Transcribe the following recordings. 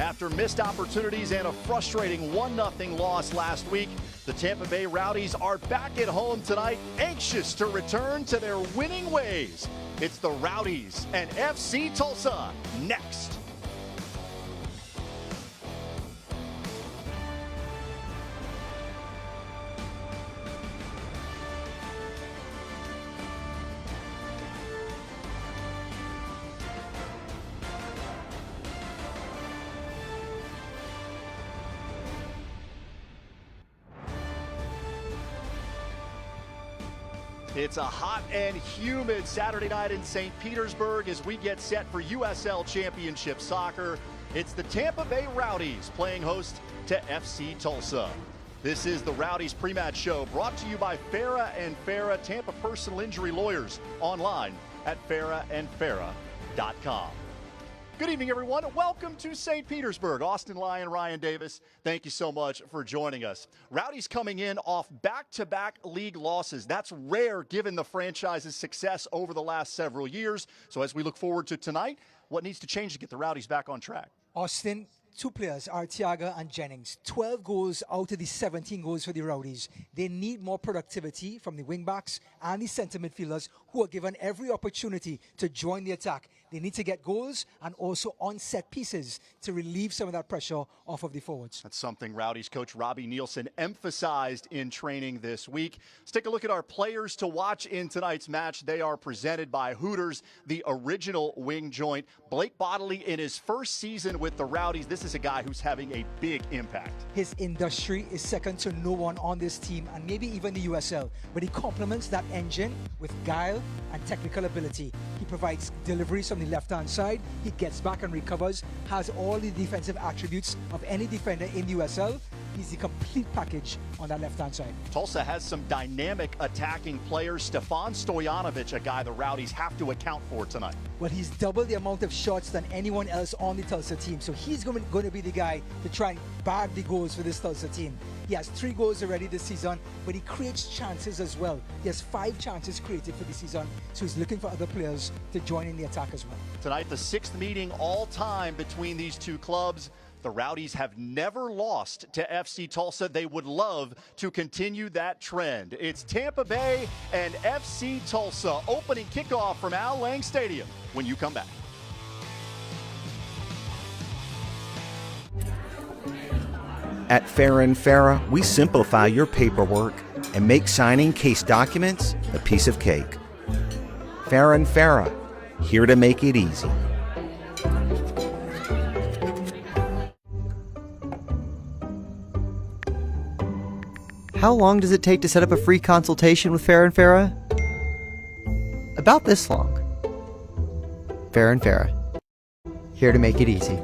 After missed opportunities and a frustrating 1-0 loss last week, the Tampa Bay Rowdies are back at home tonight, anxious to return to their winning ways. It's the Rowdies and FC Tulsa next. It's a hot and humid Saturday night in St. Petersburg as we get set for USL Championship soccer. It's the Tampa Bay Rowdies playing host to FC Tulsa. This is the Rowdies pre-match show brought to you by Farah & Farah, Tampa personal injury lawyers, online at farahandfarah.com. Good evening, everyone. Welcome to St. Petersburg. Austin Lyon, Ryan Davis, thank you so much for joining us. Rowdies coming in off back-to-back league losses. That's rare given the franchise's success over the last several years. So as we look forward to tonight, what needs to change to get the Rowdies back on track? Austin, two players, Arteaga and Jennings. 12 goals out of the 17 goals for the Rowdies. They need more productivity from the wingbacks and the center midfielders who are given every opportunity to join the attack. They need to get goals and also on set pieces to relieve some of that pressure off of the forwards. That's something Rowdies coach Robbie Nielsen emphasized in training this week. Let's take a look at our players to watch in tonight's match. They are presented by Hooters, the original wing joint. Blake Bodley in his first season with the Rowdies. This is a guy who's having a big impact. His industry is second to no one on this team and maybe even the USL, but he complements that engine with guile and technical ability. He provides deliveries from the left-hand side, he gets back and recovers, has all the defensive attributes of any defender in the USL. He's the complete package on that left-hand side. Tulsa has some dynamic attacking players. Stefan Stojanovic, a guy the Rowdies have to account for tonight. Well, he's double the amount of shots than anyone else on the Tulsa team, so he's going to be the guy to try and bag the goals for this Tulsa team. He has 3 goals already this season, but he creates chances as well. He has 5 chances created for the season, so he's looking for other players to join in the attack as well. Tonight, the 6th meeting all time between these two clubs. The Rowdies have never lost to FC Tulsa. They would love to continue that trend. It's Tampa Bay and FC Tulsa opening kickoff from Al Lang Stadium when you come back. At Farah & Farah, we simplify your paperwork and make signing case documents a piece of cake. Farah & Farah, here to make it easy. How long does it take to set up a free consultation with Farah & Farah? About this long. Farah & Farah, here to make it easy.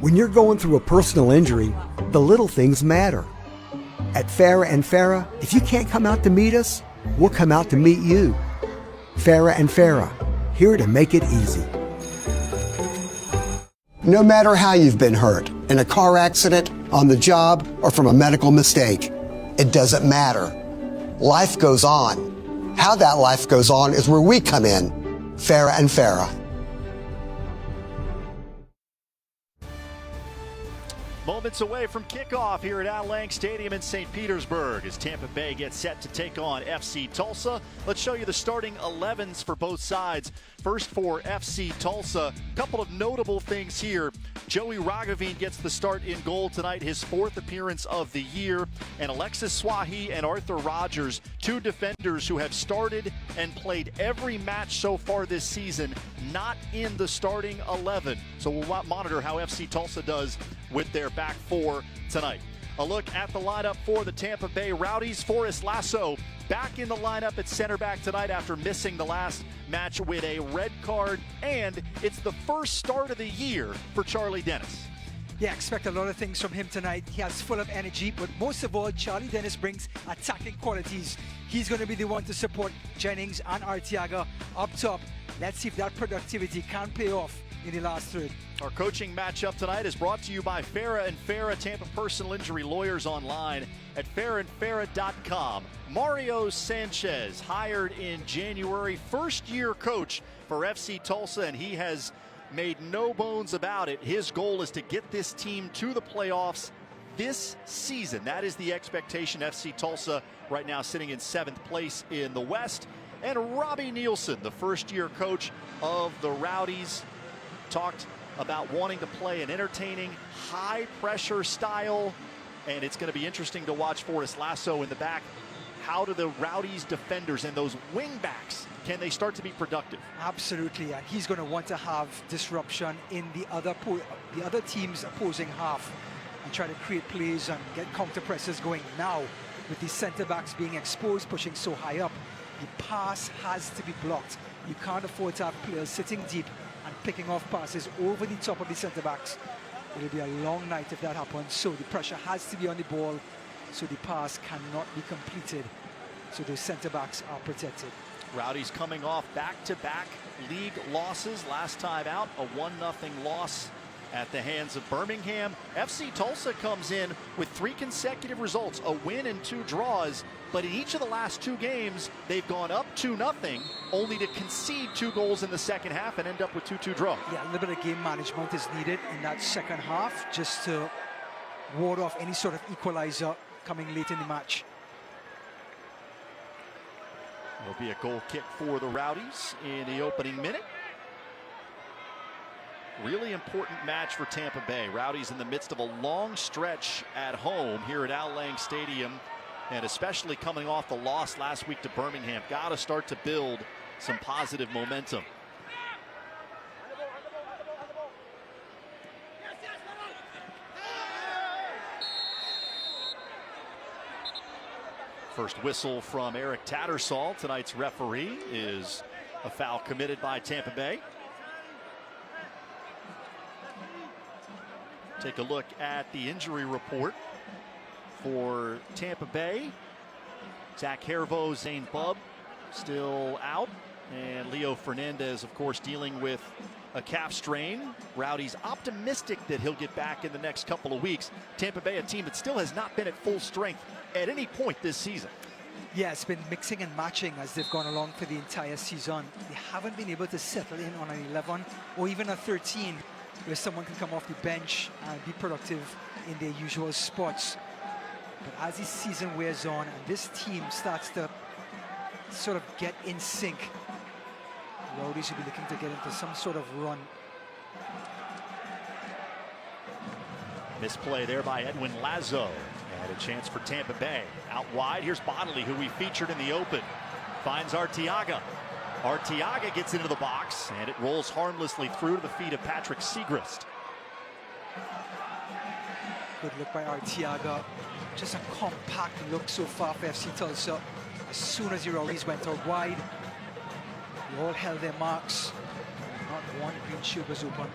When you're going through a personal injury, the little things matter. At Farah & Farah, if you can't come out to meet us, we'll come out to meet you. Farah & Farah, here to make it easy. No matter how you've been hurt, in a car accident, on the job, or from a medical mistake, it doesn't matter. Life goes on. How that life goes on is where we come in. Farah & Farah. Moments away from kickoff here at Al Lang Stadium in St. Petersburg as Tampa Bay gets set to take on FC Tulsa. Let's show you the starting 11s for both sides. First for FC Tulsa, a couple of notable things here. Joey Ragaveen gets the start in goal tonight, his 4th appearance of the year. And Alexis Swahi and Arthur Rogers, 2 defenders who have started and played every match so far this season, not in the starting 11. So we'll monitor how FC Tulsa does with their back 4 tonight. A look at the lineup for the Tampa Bay Rowdies. Forrest Lasso back in the lineup at center back tonight after missing the last match with a red card, and it's the first start of the year for Charlie Dennis. Yeah, expect a lot of things from him tonight. He has full of energy, but most of all, Charlie Dennis brings attacking qualities. He's going to be the one to support Jennings and Arteaga up top. Let's see if that productivity can pay off in the last third. Our coaching matchup tonight is brought to you by Farah & Farah, Tampa Personal Injury Lawyers, online at farahandfarah.com. Mario Sanchez, hired in January, first-year coach for FC Tulsa, and he has made no bones about it. His goal is to get this team to the playoffs this season. That is the expectation. FC Tulsa right now sitting in 7th place in the West. And Robbie Nielsen, the first-year coach of the Rowdies, talked about wanting to play an entertaining, high-pressure style, and it's going to be interesting to watch Forrest Lasso in the back. How do the Rowdies defenders and those wing-backs, can they start to be productive? Absolutely, and he's going to want to have disruption in the other team's opposing half and try to create plays and get counter presses going. Now, with the centre-backs being exposed, pushing so high up, the pass has to be blocked. You can't afford to have players sitting deep and picking off passes over the top of the centre-backs. It'll be a long night if that happens, so the pressure has to be on the ball, so the pass cannot be completed, so the centre-backs are protected. Rowdies coming off back-to-back league losses. Last time out, a 1-0 loss at the hands of Birmingham. FC Tulsa comes in with 3 consecutive results, a win and 2 draws, but in each of the last 2 games, they've gone up 2-0, only to concede 2 goals in the second half and end up with 2-2 draw. Yeah, a little bit of game management is needed in that second half just to ward off any sort of equalizer coming late in the match. There'll be a goal kick for the Rowdies in the opening minute. Really important match for Tampa Bay. Rowdies in the midst of a long stretch at home here at Al Lang Stadium, and especially coming off the loss last week to Birmingham. Got to start to build some positive momentum. First whistle from Eric Tattersall. Tonight's referee is a foul committed by Tampa Bay. Take a look at the injury report for Tampa Bay. Zach Hervo, Zane Bubb still out, and Leo Fernandez, of course, dealing with a calf strain. Rowdies optimistic that he'll get back in the next couple of weeks. Tampa Bay, a team that still has not been at full strength at any point this season. Yeah, it's been mixing and matching as they've gone along for the entire season. They haven't been able to settle in on an 11 or even a 13 where someone can come off the bench and be productive in their usual spots. But as the season wears on and this team starts to sort of get in sync, Rowdies will be looking to get into some sort of run. Misplay there by Edwin Lazo. And a chance for Tampa Bay. Out wide, here's Bodley, who we featured in the open. Finds Arteaga. Arteaga gets into the box, and it rolls harmlessly through to the feet of Patrick Segrist. Good look by Arteaga. Just a compact look so far for FC Tulsa. As soon as the Rowdies went out wide, they all held their marks. Not one green shield was open.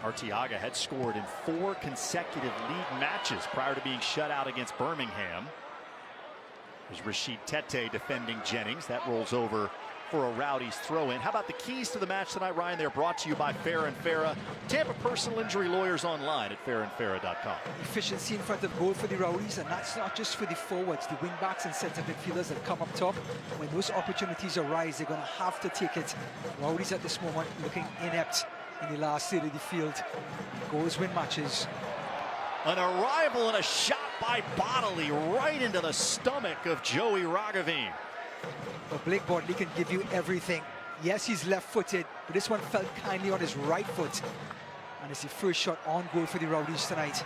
Arteaga had scored in 4 consecutive league matches prior to being shut out against Birmingham. There's Rashid Tete defending Jennings. That rolls over for a Rowdies throw-in. How about the keys to the match tonight, Ryan? They're brought to you by Farah & Farah, Tampa Personal Injury Lawyers, online at farahandfarah.com. Efficiency in front of goal for the Rowdies, and that's not just for the forwards, the wing-backs and centre midfielders that come up top. When those opportunities arise, they're going to have to take it. Rowdies at this moment looking inept in the last third of the field. Goals win matches. An arrival and a shot by Bodley right into the stomach of Joey Ragaveen. Well, Blake Bodley can give you everything. Yes, he's left-footed, but this one fell kindly on his right foot. And it's the first shot on goal for the Rowdies tonight.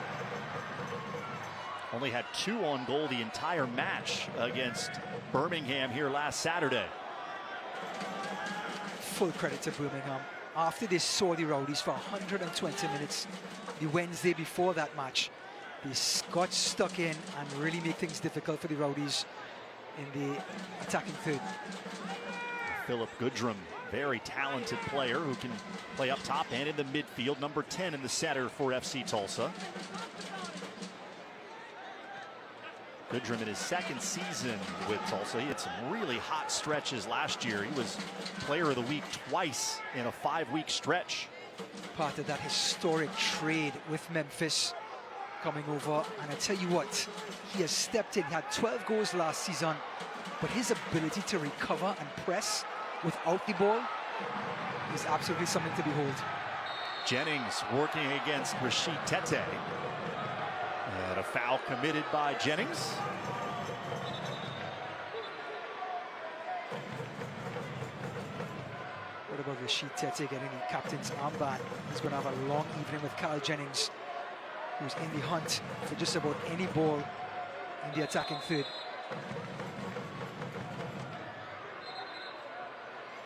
Only had 2 on goal the entire match against Birmingham here last Saturday. Full credit to Birmingham. After they saw the Rowdies for 120 minutes the Wednesday before that match, they got stuck in and really made things difficult for the Rowdies in the attacking third. Philip Goodrum, very talented player who can play up top and in the midfield. Number 10 in the center for FC Tulsa. Goodrum in his 2nd season with Tulsa. He had some really hot stretches last year. He was player of the week twice in a 5-week stretch. Part of that historic trade with Memphis coming over. And I tell you what, he has stepped in. He had 12 goals last season, but his ability to recover and press without the ball is absolutely something to behold. Jennings working against Rashid Tete. And a foul committed by Jennings. What about Rashid Tete getting the captain's armband? He's going to have a long evening with Kyle Jennings, who's in the hunt for just about any ball in the attacking third.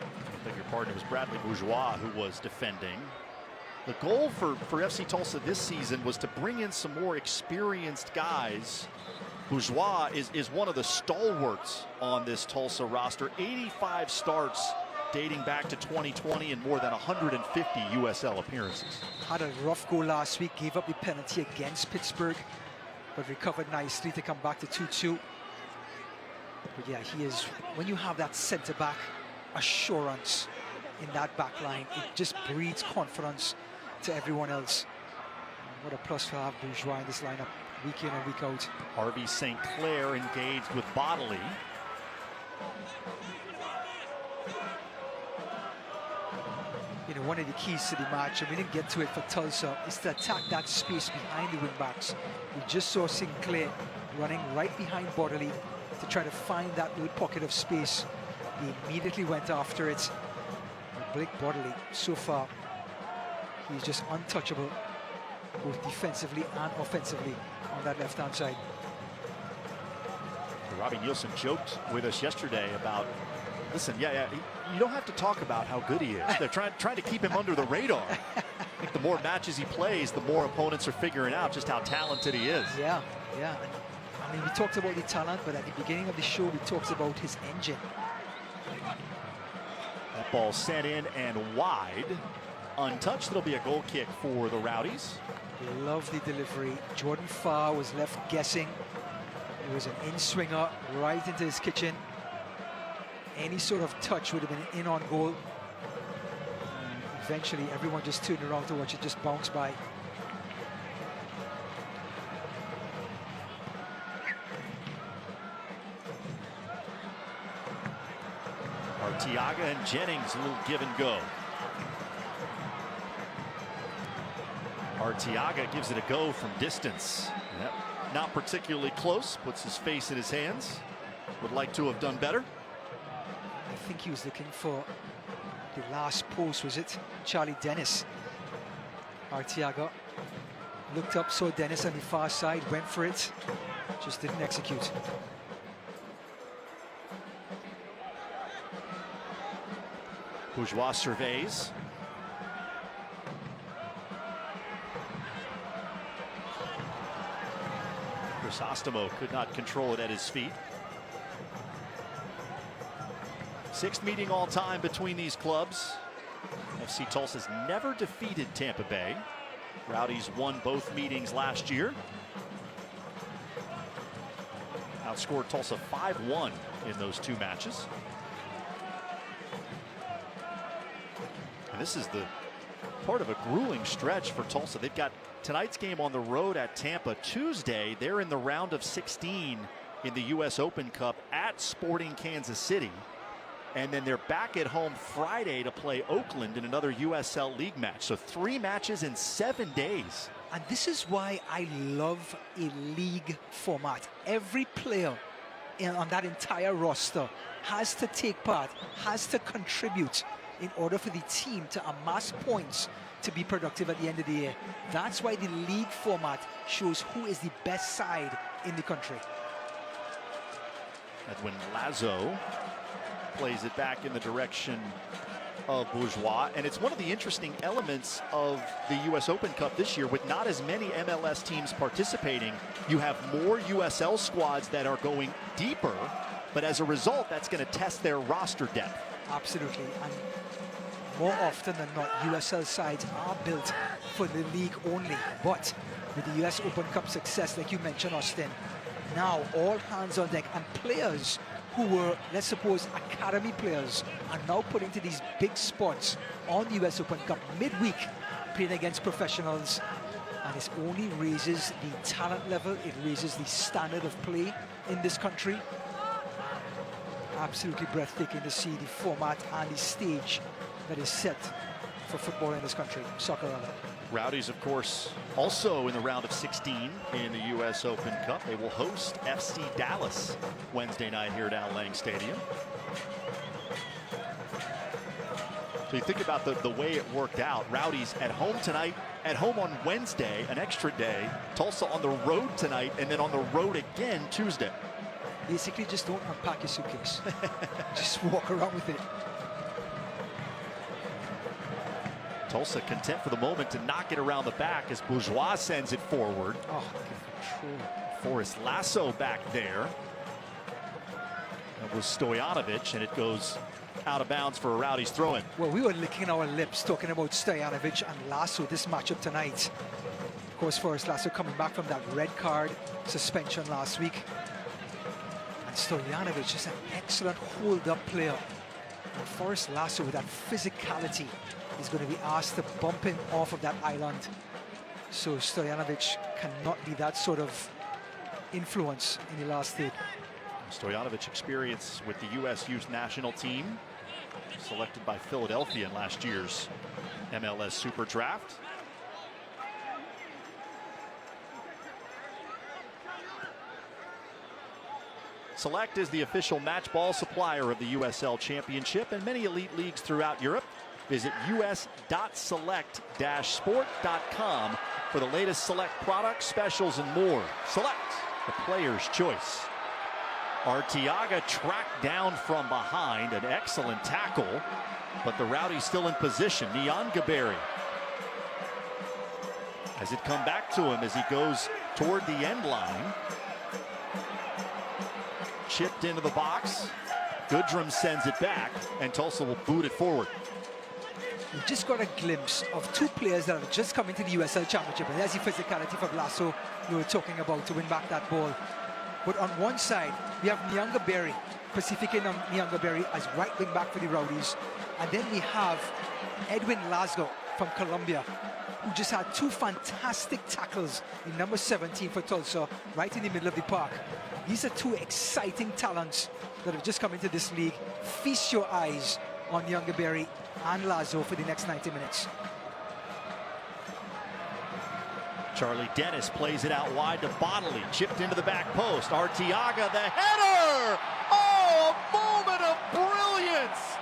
I beg your pardon, it was Bradley Bourgeois who was defending. The goal for FC Tulsa this season was to bring in some more experienced guys. Bourgeois is one of the stalwarts on this Tulsa roster. 85 starts dating back to 2020 and more than 150 USL appearances. Had a rough goal last week, gave up the penalty against Pittsburgh, but recovered nicely to come back to 2-2. But yeah, he is, when you have that centre-back assurance in that back line, it just breeds confidence to everyone else. And what a plus to have Bourgeois in this lineup week in and week out. Harvey St. Clair engaged with Bodley. You know, one of the keys to the match, and we didn't get to it for Tulsa, is to attack that space behind the wing-backs. We just saw St. Clair running right behind Bodley to try to find that little pocket of space. He immediately went after it. And Blake Bodley, so far, he's just untouchable, both defensively and offensively on that left-hand side. Robbie Nielsen joked with us yesterday about, listen, you don't have to talk about how good he is. They're trying to keep him under the radar. I think the more matches he plays, the more opponents are figuring out just how talented he is. Yeah. And, I mean, we talked about the talent, but at the beginning of the show, we talked about his engine. That ball sent in and wide. Untouched. It'll be a goal kick for the Rowdies. Lovely delivery. Jordan Farr was left guessing. It was an in-swinger right into his kitchen. Any sort of touch would have been in on goal. And eventually, everyone just turned around to watch it just bounce by. Arteaga and Jennings, a little give and go. Arteaga gives it a go from distance. Yep. Not particularly close, puts his face in his hands. Would like to have done better. I think he was looking for the last post, was it? Charlie Dennis. Arteaga looked up, saw Dennis on the far side, went for it, just didn't execute. Bourgeois surveys. Crisostomo could not control it at his feet. 6th meeting all time between these clubs. FC Tulsa's never defeated Tampa Bay. Rowdies won both meetings last year. Outscored Tulsa 5-1 in those 2 matches. And this is the part of a grueling stretch for Tulsa. They've got tonight's game on the road at Tampa. Tuesday, they're in the round of 16 in the U.S. Open Cup at Sporting Kansas City. And then they're back at home Friday to play Oakland in another USL League match. So 3 matches in 7 days And this is why I love a league format. Every player on that entire roster has to take part, has to contribute in order for the team to amass points to be productive at the end of the year. That's why the league format shows who is the best side in the country. Edwin Lazo plays it back in the direction of Bourgeois, and it's one of the interesting elements of the U.S. Open Cup this year. With not as many MLS teams participating, you have more USL squads that are going deeper, but as a result, that's going to test their roster depth. Absolutely, and more often than not, USL sides are built for the league only. But with the US Open Cup success, like you mentioned, Austin, now all hands on deck, and players who were, let's suppose, academy players are now put into these big spots on the US Open Cup midweek, playing against professionals. And it only raises the talent level, it raises the standard of play in this country. Absolutely breathtaking to see the format and the stage that is set for football in this country, soccer rather. Rowdies, of course, also in the round of 16 in the U.S. Open Cup. They will host FC Dallas Wednesday night here at Al Lang Stadium. So you think about the way it worked out. Rowdies at home tonight, at home on Wednesday, an extra day. Tulsa on the road tonight, and then on the road again Tuesday. Basically, just don't unpack your suitcase. Just walk around with it. Tulsa content for the moment to knock it around the back as Bourgeois sends it forward. Oh, good control. Forrest Lasso back there. That was Stojanovic, and it goes out of bounds for a Rowdies throw-in. Well, we were licking our lips talking about Stojanovic and Lasso this matchup tonight. Of course, Forrest Lasso coming back from that red card suspension last week. And Stojanovic is an excellent hold-up player. And Forrest Lasso, with that physicality, is going to be asked to bump him off of that island. So Stojanovic cannot be that sort of influence in the last third. Stojanovic experience with the U.S. Youth National Team, selected by Philadelphia in last year's MLS Super Draft. Select is the official match ball supplier of the USL Championship and many elite leagues throughout Europe. Visit us.select-sport.com for the latest Select products, specials, and more. Select, the player's choice. Arteaga tracked down from behind, an excellent tackle, but the Rowdies still in position. Nyangaberi has it come back to him as he goes toward the end line. Chipped into the box. Goodrum sends it back, and Tulsa will boot it forward. We just got a glimpse of two players that have just come into the USL Championship, and there's the physicality for Lasso we were talking about to win back that ball. But on one side, we have Nyangaberi, Pacifique Nyangaberi as right wing back for the Rowdies. And then we have Edwin Lazo from Colombia, who just had two fantastic tackles in number 17 for Tulsa, right in the middle of the park. These are two exciting talents that have just come into this league. Feast your eyes on Nyangaberi and Lazo for the next 90 minutes. Charlie Dennis plays it out wide to Bodley, chipped into the back post. Arteaga, the header! Oh, a moment of brilliance!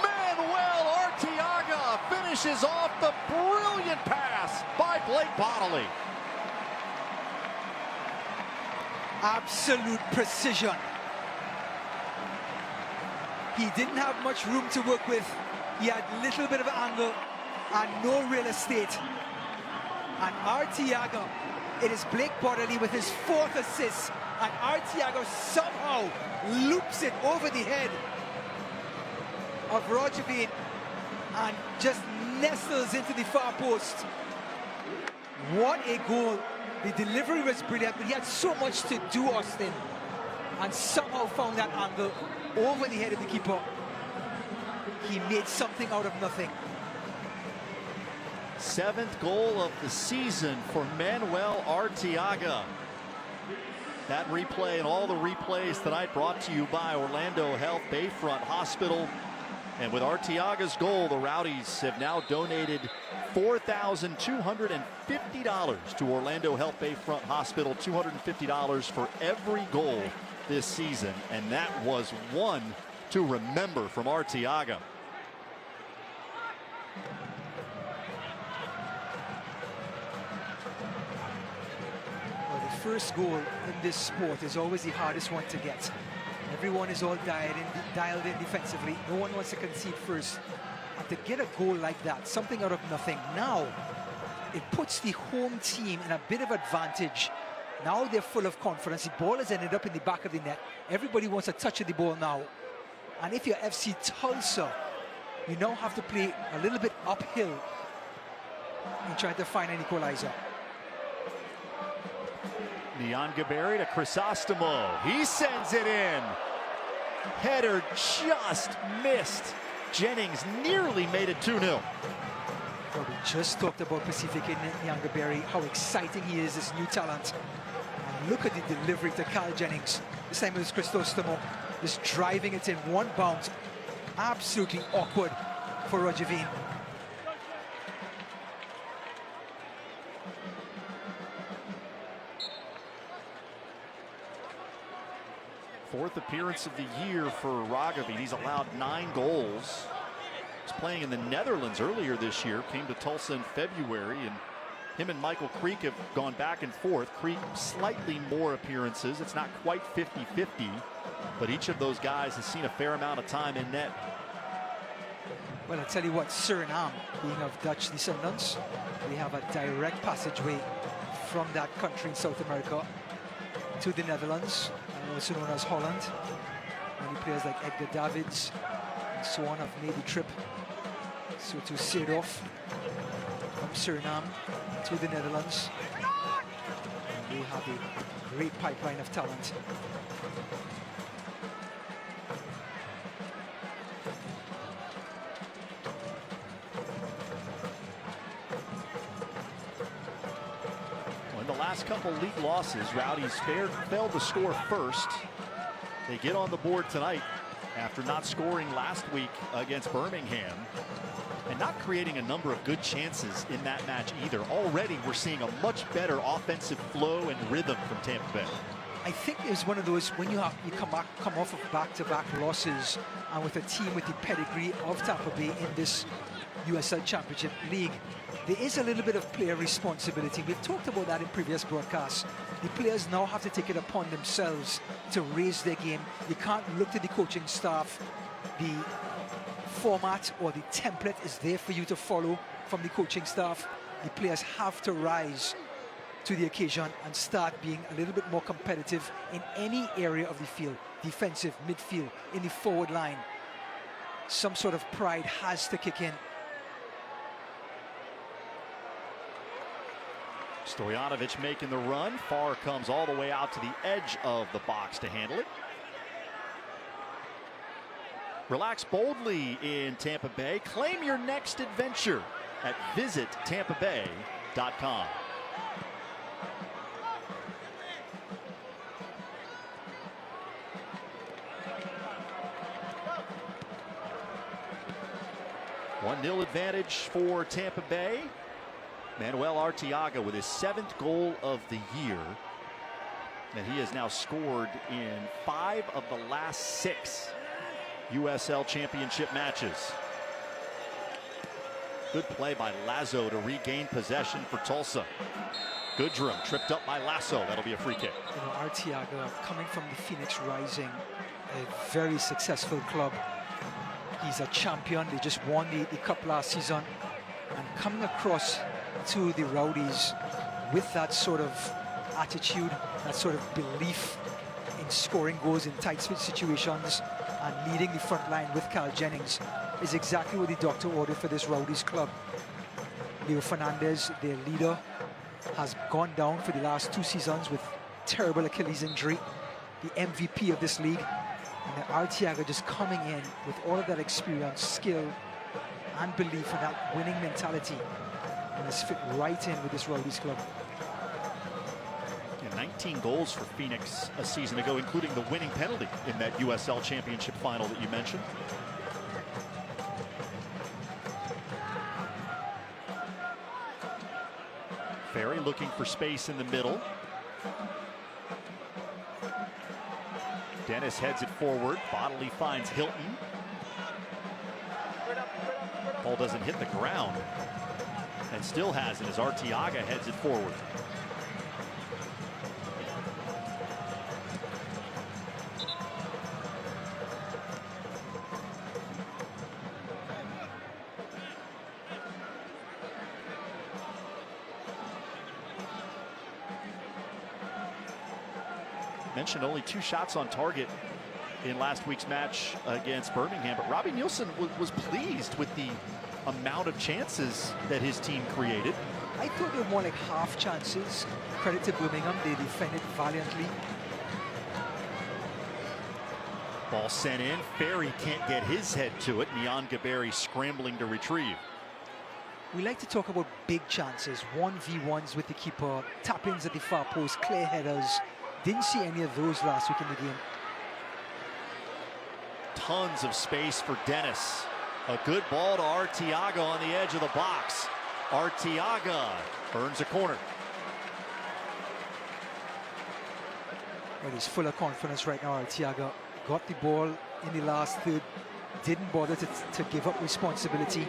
Manuel Arteaga finishes off the brilliant pass by Blake Bodley. Absolute precision. He didn't have much room to work with. He had a little bit of angle and no real estate. And Arteaga, it is Blake Bodley with his 4th assist, and Arteaga somehow loops it over the head of Rowdies and just nestles into the far post. What a goal. The delivery was brilliant, but he had so much to do, Austin, and somehow found that angle over the head of the keeper. He made something out of nothing. 7th goal of the season for Manuel Arteaga. That replay and all the replays tonight brought to you by Orlando Health Bayfront Hospital. And with Arteaga's goal, the Rowdies have now donated $4,250 to Orlando Health Bayfront Hospital, $250 for every goal this season, and that was one to remember from Arteaga. Well, the first goal in this sport is always the hardest one to get. Everyone is all dialed in defensively. No one wants to concede first. And to get a goal like that, something out of nothing, now it puts the home team in a bit of advantage. Now they're full of confidence. The ball has ended up in the back of the net. Everybody wants a touch of the ball now. And if you're FC Tulsa, you now have to play a little bit uphill and try to find an equalizer. Leon Gaberi to Crisostomo. He sends it in. Header just missed. Jennings nearly made it 2-0. Well, we just talked about Pacific and Leon Gaberi, how exciting he is, this new talent. And look at the delivery to Carl Jennings. This time it was Crisostomo, just driving it in one bounce. Absolutely awkward for Roger Veen. Fourth appearance of the year for Rowdies. He's allowed 9 goals. He's playing in the Netherlands earlier this year. Came to Tulsa in February, and him and Michael Creek have gone back and forth. Creek slightly more appearances. It's not quite 50-50, but each of those guys has seen a fair amount of time in net. Well, I tell you what, Suriname, being of Dutch descendants, we have a direct passageway from that country in South America to the Netherlands, and also known as Holland. Many players like Edgar Davids and so on have made the trip. So to Seedorf from Suriname to the Netherlands, and they have a great pipeline of talent. Last couple league losses, Rowdies failed to score first. They get on the board tonight after not scoring last week against Birmingham and not creating a number of good chances in that match either. Already we're seeing a much better offensive flow and rhythm from Tampa Bay. I think it's one of those when you come off of back-to-back losses, and with a team with the pedigree of Tampa Bay in this USL Championship League, there is a little bit of player responsibility. We've talked about that in previous broadcasts. The players now have to take it upon themselves to raise their game. You can't look to the coaching staff. The format or the template is there for you to follow from the coaching staff. The players have to rise to the occasion and start being a little bit more competitive in any area of the field. Defensive, midfield, in the forward line. Some sort of pride has to kick in. Stojanovic making the run. Farr comes all the way out to the edge of the box to handle it. Relax boldly in Tampa Bay. Claim your next adventure at visitTampaBay.com. One-0 advantage for Tampa Bay. Manuel Arteaga with his 7th goal of the year. And he has now scored in 5 of the last 6 USL Championship matches. Good play by Lazo to regain possession for Tulsa. Goodrum tripped up by Lasso. That'll be a free kick. You know, Arteaga coming from the Phoenix Rising, a very successful club. He's a champion. They just won the cup last season. And coming across to the Rowdies with that sort of attitude, that sort of belief in scoring goals in tight situations and leading the front line with Carl Jennings is exactly what the doctor ordered for this Rowdies club. Leo Fernandez, their leader, has gone down for the last 2 seasons with terrible Achilles injury, the MVP of this league. And Arteaga just coming in with all of that experience, skill, and belief in that winning mentality, and has fit right in with this Rowdies club. Yeah, 19 goals for Phoenix a season ago, including the winning penalty in that USL Championship final that you mentioned. Ferry looking for space in the middle. Dennis heads it forward. Bodley finds Hilton. Ball doesn't hit the ground. And still has it as Arteaga heads it forward. Mentioned only 2 shots on target in last week's match against Birmingham, but Robbie Nielsen was pleased with the amount of chances that his team created. I thought they were more like half chances. Credit to Birmingham, they defended valiantly. Ball sent in. Ferry can't get his head to it. Nyangaberi scrambling to retrieve. We like to talk about big chances, 1v1s with the keeper, tap-ins at the far post, clear headers. Didn't see any of those last week in the game. Tons of space for Dennis. A good ball to Arteaga on the edge of the box. Arteaga earns a corner. Well, he's full of confidence right now, Arteaga. Got the ball in the last third. Didn't bother to give up responsibility.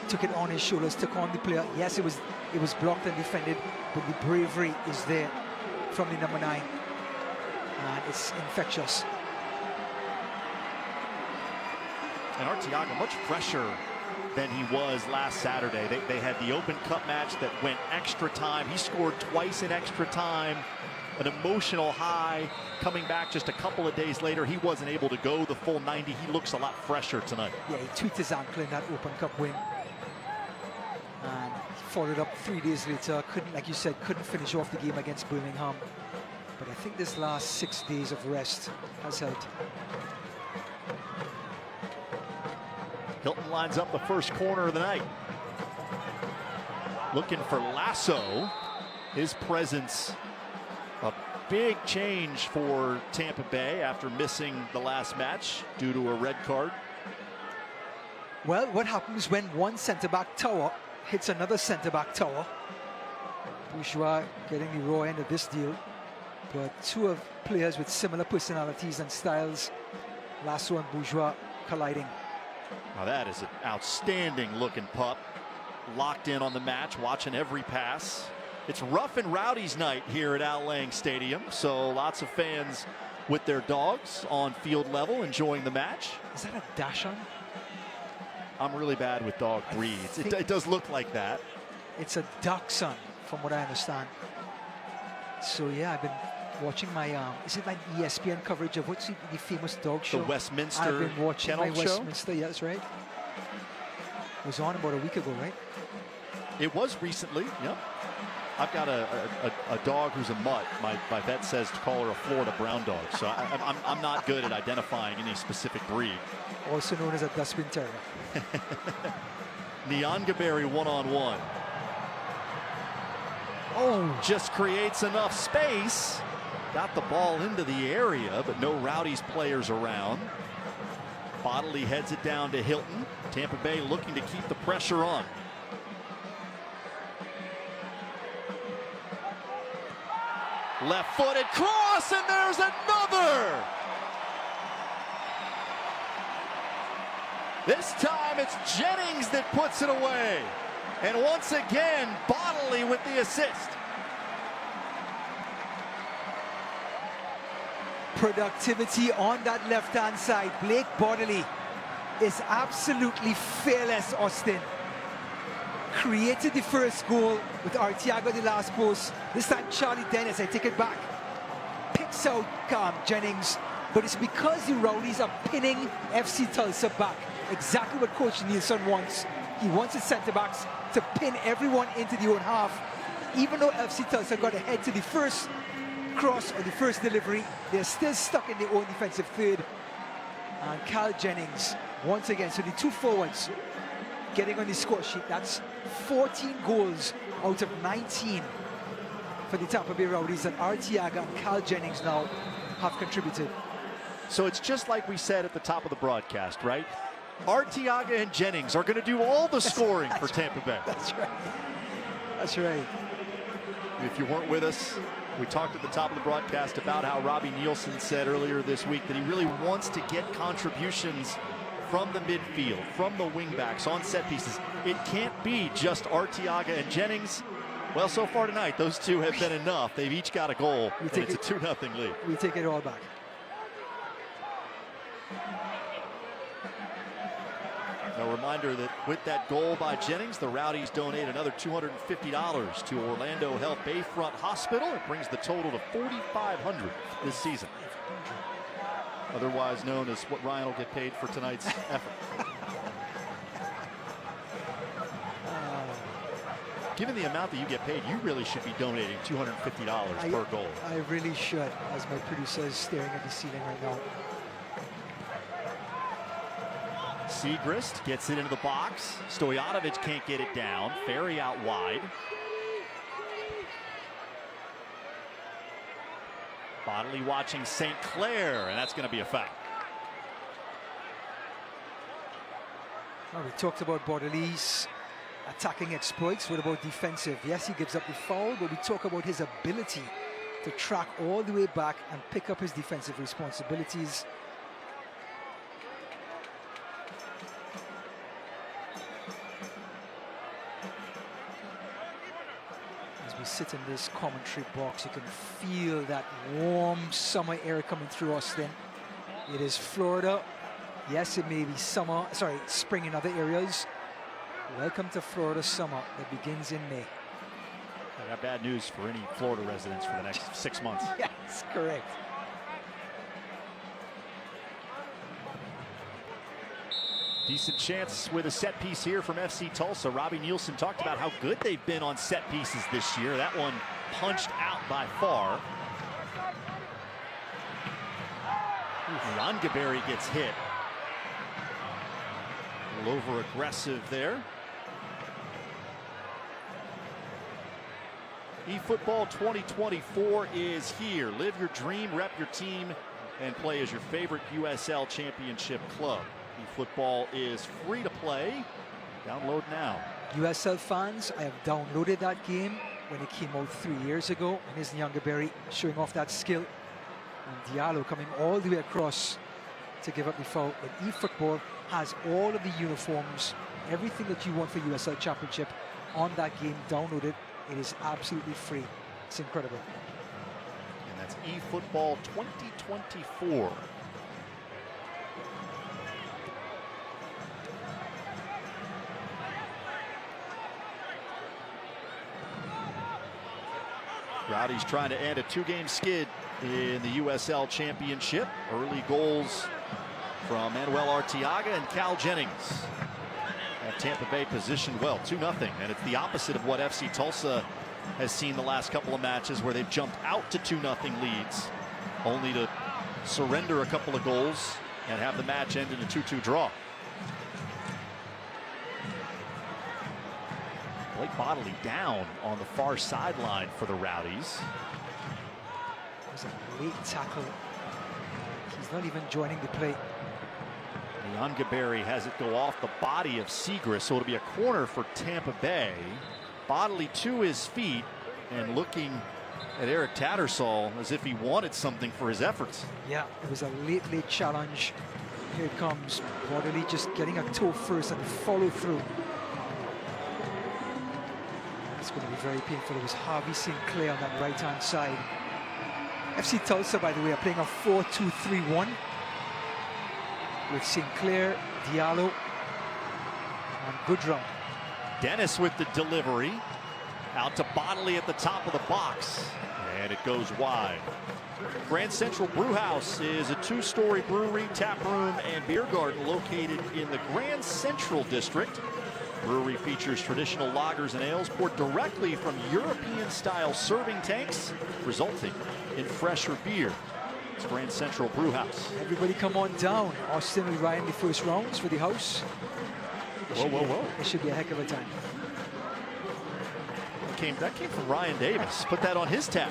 Took it on his shoulders, took on the player. Yes, it was blocked and defended, but the bravery is there from the number 9. And it's infectious. And Arteaga much fresher than he was last Saturday. They had the Open Cup match that went extra time. He scored twice in extra time. An emotional high. Coming back just a couple of days later, he wasn't able to go the full 90. He looks a lot fresher tonight. Yeah, he tweaked his ankle in that Open Cup win. And followed up 3 days later. Couldn't, like you said, couldn't finish off the game against Birmingham. But I think this last 6 days of rest has helped. Hilton lines up the first corner of the night. Looking for Lasso. His presence, a big change for Tampa Bay after missing the last match due to a red card. Well, what happens when one centre-back tower hits another centre-back tower? Bourgeois getting the raw end of this deal. But 2 of players with similar personalities and styles, Lasso and Bourgeois, colliding. Now that is an outstanding looking pup. Locked in on the match, watching every pass. It's rough and Rowdies night here at Al Lang Stadium, so lots of fans with their dogs on field level enjoying the match. Is that a Dachshund? I'm really bad with dog breeds. It does look like that. It's a Dachshund, from what I understand. So yeah, I've been watching my is it like ESPN coverage of what's the famous dog show? The Westminster I've been watching Kennel my Show? Westminster, yeah, that's right. It was on about a week ago, right? It was recently, yep. I've got a dog who's a mutt. My vet says to call her a Florida brown dog, so I'm not good at identifying any specific breed. Also known as a Dustbin Terrier. Nyangaberi one-on-one. Oh, just creates enough space. Got the ball into the area, but no Rowdies players around. Bodley heads it down to Hilton. Tampa Bay looking to keep the pressure on. Left-footed cross, and there's another! This time it's Jennings that puts it away. And once again, Bodley with the assist. productivity on that left-hand side. Blake Bodley is absolutely fearless, Austin. Created the first goal with Arteaga the last post. This time Charlie Dennis, I take it back, picks out Jennings, but it's because the Rowdies are pinning FC Tulsa back. Exactly what Coach Nielsen wants. He wants his centre-backs to pin everyone into the own half. Even though FC Tulsa got ahead to the first cross or the first delivery, they're still stuck in their own defensive third. And Cal Jennings, once again, so the two forwards getting on the score sheet. That's 14 goals out of 19 for the Tampa Bay Rowdies, and Arteaga and Cal Jennings now have contributed. So it's just like we said at the top of the broadcast, right? Arteaga and Jennings are going to do all the scoring for Tampa Bay. That's right. That's right. If you weren't with us, we talked at the top of the broadcast about how Robbie Nielsen said earlier this week that he really wants to get contributions from the midfield, from the wingbacks on set pieces. It can't be just Arteaga and Jennings. Well, so far tonight, those two have been enough. They've each got a goal, and it's a 2-0 lead. We take it all back. A reminder that with that goal by Jennings, the Rowdies donate another $250 to Orlando Health Bayfront Hospital. It brings the total to $4,500 this season. Otherwise known as what Ryan will get paid for tonight's effort. Given the amount that you get paid, you really should be donating $250 per goal. I really should, as my producer is staring at the ceiling right now. Segrist gets it into the box. Stojanovic can't get it down. Ferry out wide. Bodley watching St. Clair, and that's going to be a foul. Well, we talked about Bodley's attacking exploits. What about defensive? Yes, he gives up the foul, but we talk about his ability to track all the way back and pick up his defensive responsibilities. As we sit in this commentary box, you can feel that warm summer air coming through Austin. It is Florida. Yes, it may be spring in other areas. Welcome to Florida summer that begins in May. I got bad news for any Florida residents for the next 6 months. Yes, correct. Decent chance with a set piece here from FC Tulsa. Robbie Nielsen talked about how good they've been on set pieces this year. That one punched out by far. Rangaberry gets hit. A little over aggressive there. eFootball 2024 is here. Live your dream, rep your team, and play as your favorite USL Championship club. eFootball is free to play. Download now. USL fans, I have downloaded that game when it came out 3 years ago. And here's Rangaberry showing off that skill. And Diallo coming all the way across to give up the foul. But eFootball has all of the uniforms, everything that you want for USL Championship on that game. Download it. It is absolutely free. It's incredible. And that's eFootball 2024. Rowdies trying to end a 2-game skid in the USL Championship. Early goals from Manuel Arteaga and Cal Jennings. Have Tampa Bay positioned well, 2-0. And it's the opposite of what FC Tulsa has seen the last couple of matches, where they've jumped out to 2-0 leads, only to surrender a couple of goals and have the match end in a 2-2 draw. Blake Bodley down on the far sideline for the Rowdies. It was a late tackle. He's not even joining the play. Rangaberry has it go off the body of Segrist, so it'll be a corner for Tampa Bay. Bodley to his feet and looking at Eric Tattersall as if he wanted something for his efforts. Yeah, it was a late challenge. Here it comes. Bodley just getting a toe first and follow through. It's going to be very painful. It was Harvey St. Clair on that right-hand side. FC Tulsa, by the way, are playing a 4-2-3-1 with St. Clair, Diallo, and Goodrum. Dennis with the delivery. Out to Bodley at the top of the box. And it goes wide. Grand Central Brewhouse is a 2-story brewery, tap room, and beer garden located in the Grand Central District. Brewery features traditional lagers and ales poured directly from European-style serving tanks, resulting in fresher beer. It's Grand Central Brewhouse. Everybody come on down. Austin will ride in the first rounds for the house. Whoa. It should be a heck of a time. That came from Ryan Davis. Put that on his tab.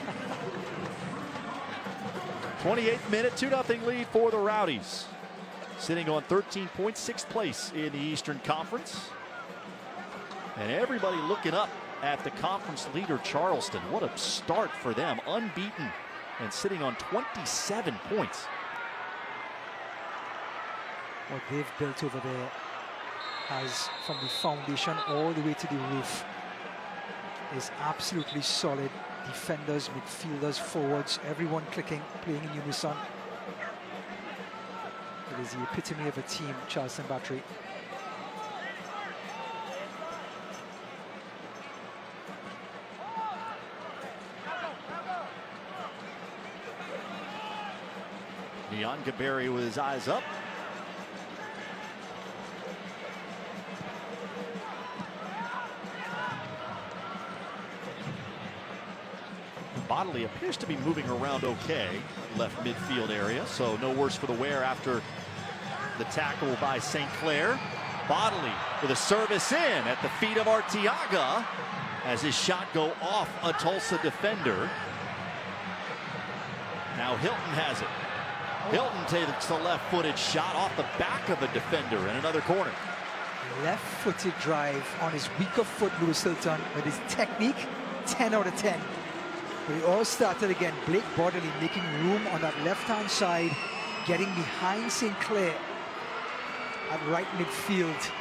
28th minute, 2-0 lead for the Rowdies. Sitting on 13th place in the Eastern Conference. And everybody looking up at the conference leader Charleston. What a start for them, unbeaten and sitting on 27 points. What they've built over there has, from the foundation all the way to the roof, is absolutely solid. Defenders, midfielders, forwards, everyone clicking, playing in unison. It is the epitome of a team, Charleston Battery. Leon Gaberi with his eyes up. Bodley appears to be moving around okay, left midfield area, so no worse for the wear after the tackle by St. Clair. Bodley with a service in at the feet of Arteaga as his shot go off a Tulsa defender. Now Hilton has it. Hilton takes a left-footed shot off the back of a defender in another corner. Left-footed drive on his weaker foot, Lewis Hilton, with his technique, 10 out of 10. But it all started again. Blake Bodley making room on that left-hand side, getting behind St. Clair at right midfield.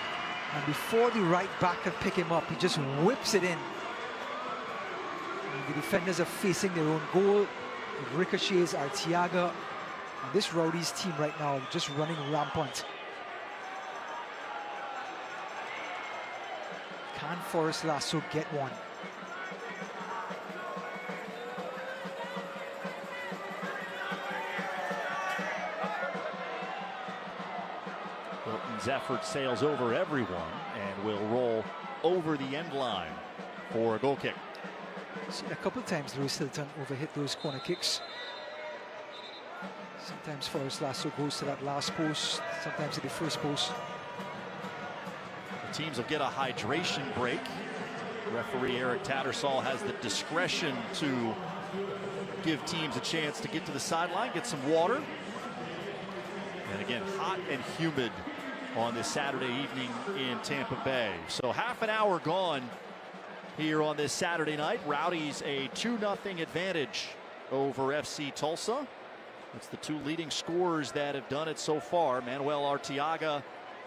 And before the right back can pick him up, he just whips it in. And the defenders are facing their own goal. It ricochets Arteaga. And this Rowdies team right now just running rampant. Can Forrest Lasso get one? Hilton's effort sails over everyone and will roll over the end line for a goal kick. Seen a couple of times Lewis Hilton overhit those corner kicks. Sometimes Forrest Lasso goes to that last post, sometimes to the first post. The teams will get a hydration break. Referee Eric Tattersall has the discretion to give teams a chance to get to the sideline, get some water. And again, hot and humid on this Saturday evening in Tampa Bay. So half an hour gone here on this Saturday night. Rowdies a 2-0 advantage over FC Tulsa. It's the two leading scorers that have done it so far. Manuel Arteaga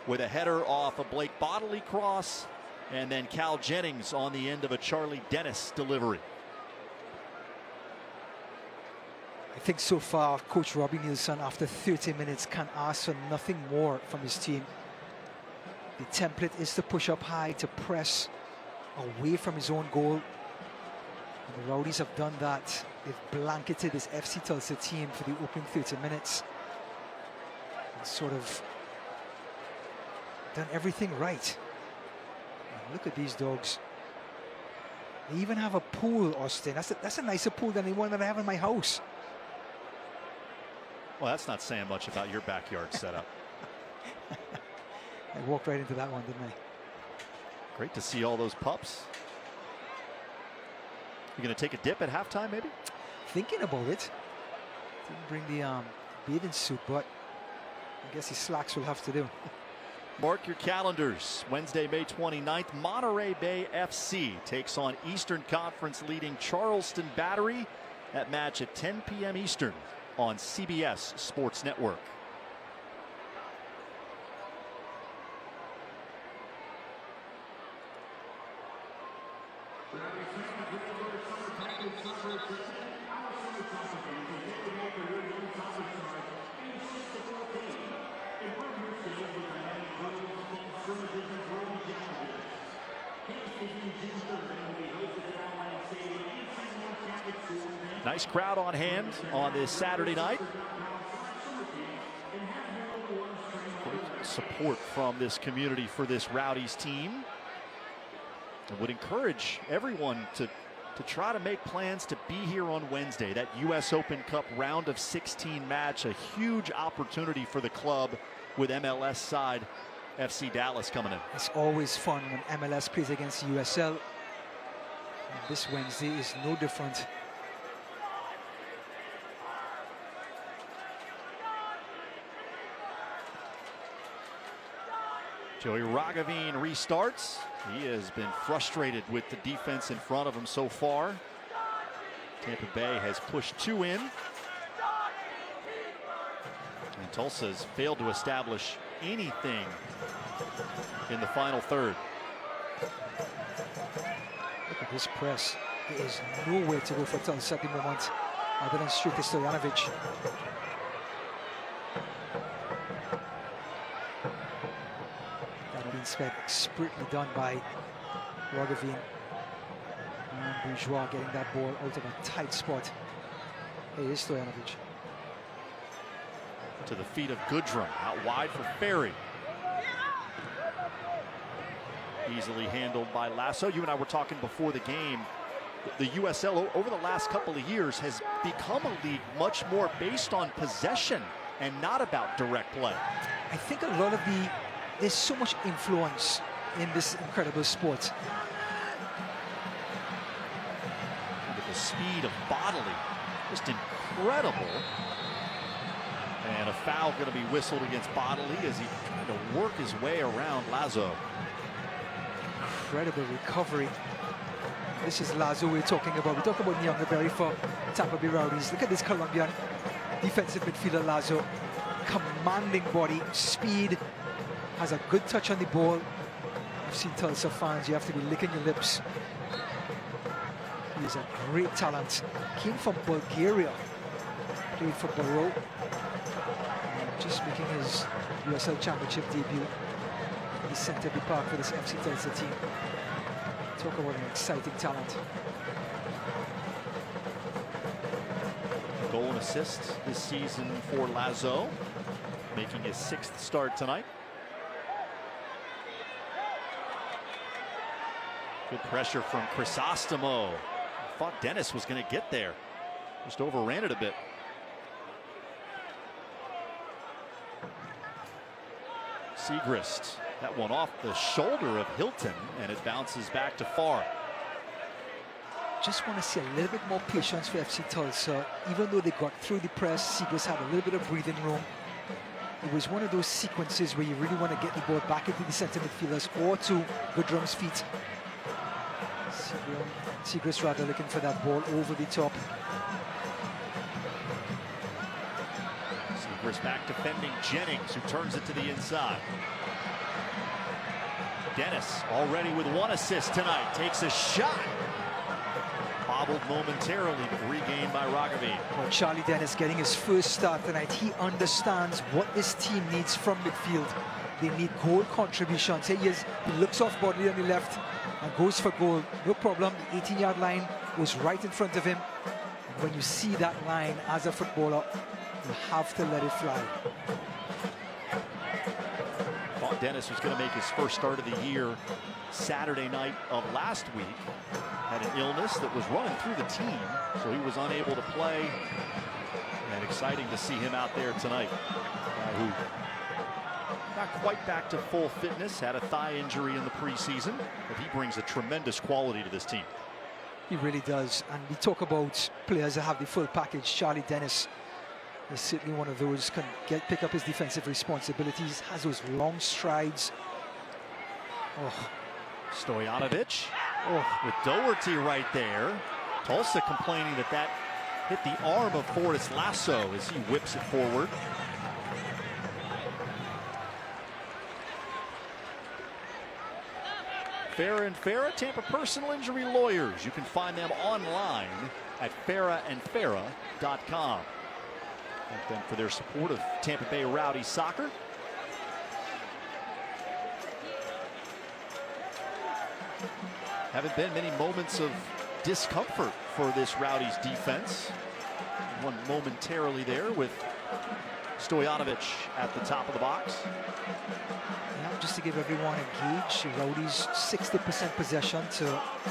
with a header off a Blake Bodley cross, and then Cal Jennings on the end of a Charlie Dennis delivery. I think so far, Coach Robbie Nielsen, after 30 minutes, can ask for nothing more from his team. The template is to push up high, to press away from his own goal. And the Rowdies have done that. They've blanketed this FC Tulsa team for the opening 30 minutes. And sort of done everything right. And look at these dogs. They even have a pool, Austin. That's a nicer pool than the one that I have in my house. Well, that's not saying much about your backyard setup. I walked right into that one, didn't I? Great to see all those pups. You going to take a dip at halftime, maybe? Thinking about it. Didn't bring the bathing suit, but I guess the slacks will have to do. Mark your calendars. Wednesday, May 29th, Monterey Bay FC takes on Eastern Conference leading Charleston Battery. That match at 10 p.m. Eastern on CBS Sports Network. Nice crowd on hand on this Saturday night. Great support from this community for this Rowdies team. I would encourage everyone to try to make plans to be here on Wednesday. That U.S. Open Cup round of 16 match, a huge opportunity for the club with MLS side FC Dallas coming in. It's always fun when MLS plays against USL. And this Wednesday is no different. Joey Ragaveen restarts. He has been frustrated with the defense in front of him so far. Tampa Bay has pushed 2 in. And Tulsa has failed to establish anything in the final third. Look at this press. There is nowhere to go for Tulsa at the moment other than straight to Stojanovic. That being spent expertly done by Ragaveen. And Bourgeois getting that ball out of a tight spot. Here is Stojanovic. To the feet of Goodrum, out wide for Ferry. Easily handled by Lasso. You and I were talking before the game. The USL over the last couple of years has become a league much more based on possession and not about direct play. I think a lot of there's so much influence in this incredible sport. Look at the speed of Bodley, just incredible. And a foul going to be whistled against Bodley as he tried to work his way around Lazo. Incredible recovery. This is Lazo we're talking about. We talk about Nyong'Berry for Tampa Bay Rowdies. Look at this Colombian defensive midfielder Lazo. Commanding body, speed, has a good touch on the ball. I've seen Tulsa fans, you have to be licking your lips. He's a great talent. Came from Bulgaria. Played for Borough. Just making his USL Championship debut in the center of the park for this FC Tulsa team. Talk about an exciting talent. Goal and assist this season for Lazo, making his 6th start tonight. Good pressure from Crisostomo. Thought Dennis was going to get there. Just overran it a bit. Segrist, that one off the shoulder of Hilton, and it bounces back to Farr. Just want to see a little bit more patience for FC Tulsa. Even though they got through the press, Segrist had a little bit of breathing room. It was one of those sequences where you really want to get the ball back into the center midfielders or to Goodrum's feet. Segrist rather looking for that ball over the top. Segrist back defending Jennings, who turns it to the inside. Dennis already with 1 assist tonight, takes a shot. Bobbled momentarily, but regained by Ragaveen. Well, Charlie Dennis getting his first start tonight. He understands what this team needs from midfield. They need goal contributions. He looks off Bodley on the left and goes for goal. No problem. The 18-yard line was right in front of him. And when you see that line as a footballer, you have to let it fly. Thought Dennis was going to make his first start of the year Saturday night of last week. Had an illness that was running through the team, so he was unable to play. And exciting to see him out there tonight. Who not quite back to full fitness, had a thigh injury in the preseason, but he brings a tremendous quality to this team. He really does. And we talk about players that have the full package. Charlie Dennis is certainly one of those, can pick up his defensive responsibilities, has those long strides. Oh. Stojanovic with Doherty right there. Tulsa complaining that hit the arm of Fortis Lasso as he whips it forward. Farah and Farah, Tampa personal injury lawyers. You can find them online at farahandfarah.com. Thank them for their support of Tampa Bay Rowdies soccer. Haven't been many moments of discomfort for this Rowdies defense. One momentarily there with Stojanovic at the top of the box. Yeah, just to give everyone a gauge, Rowdies 60% possession to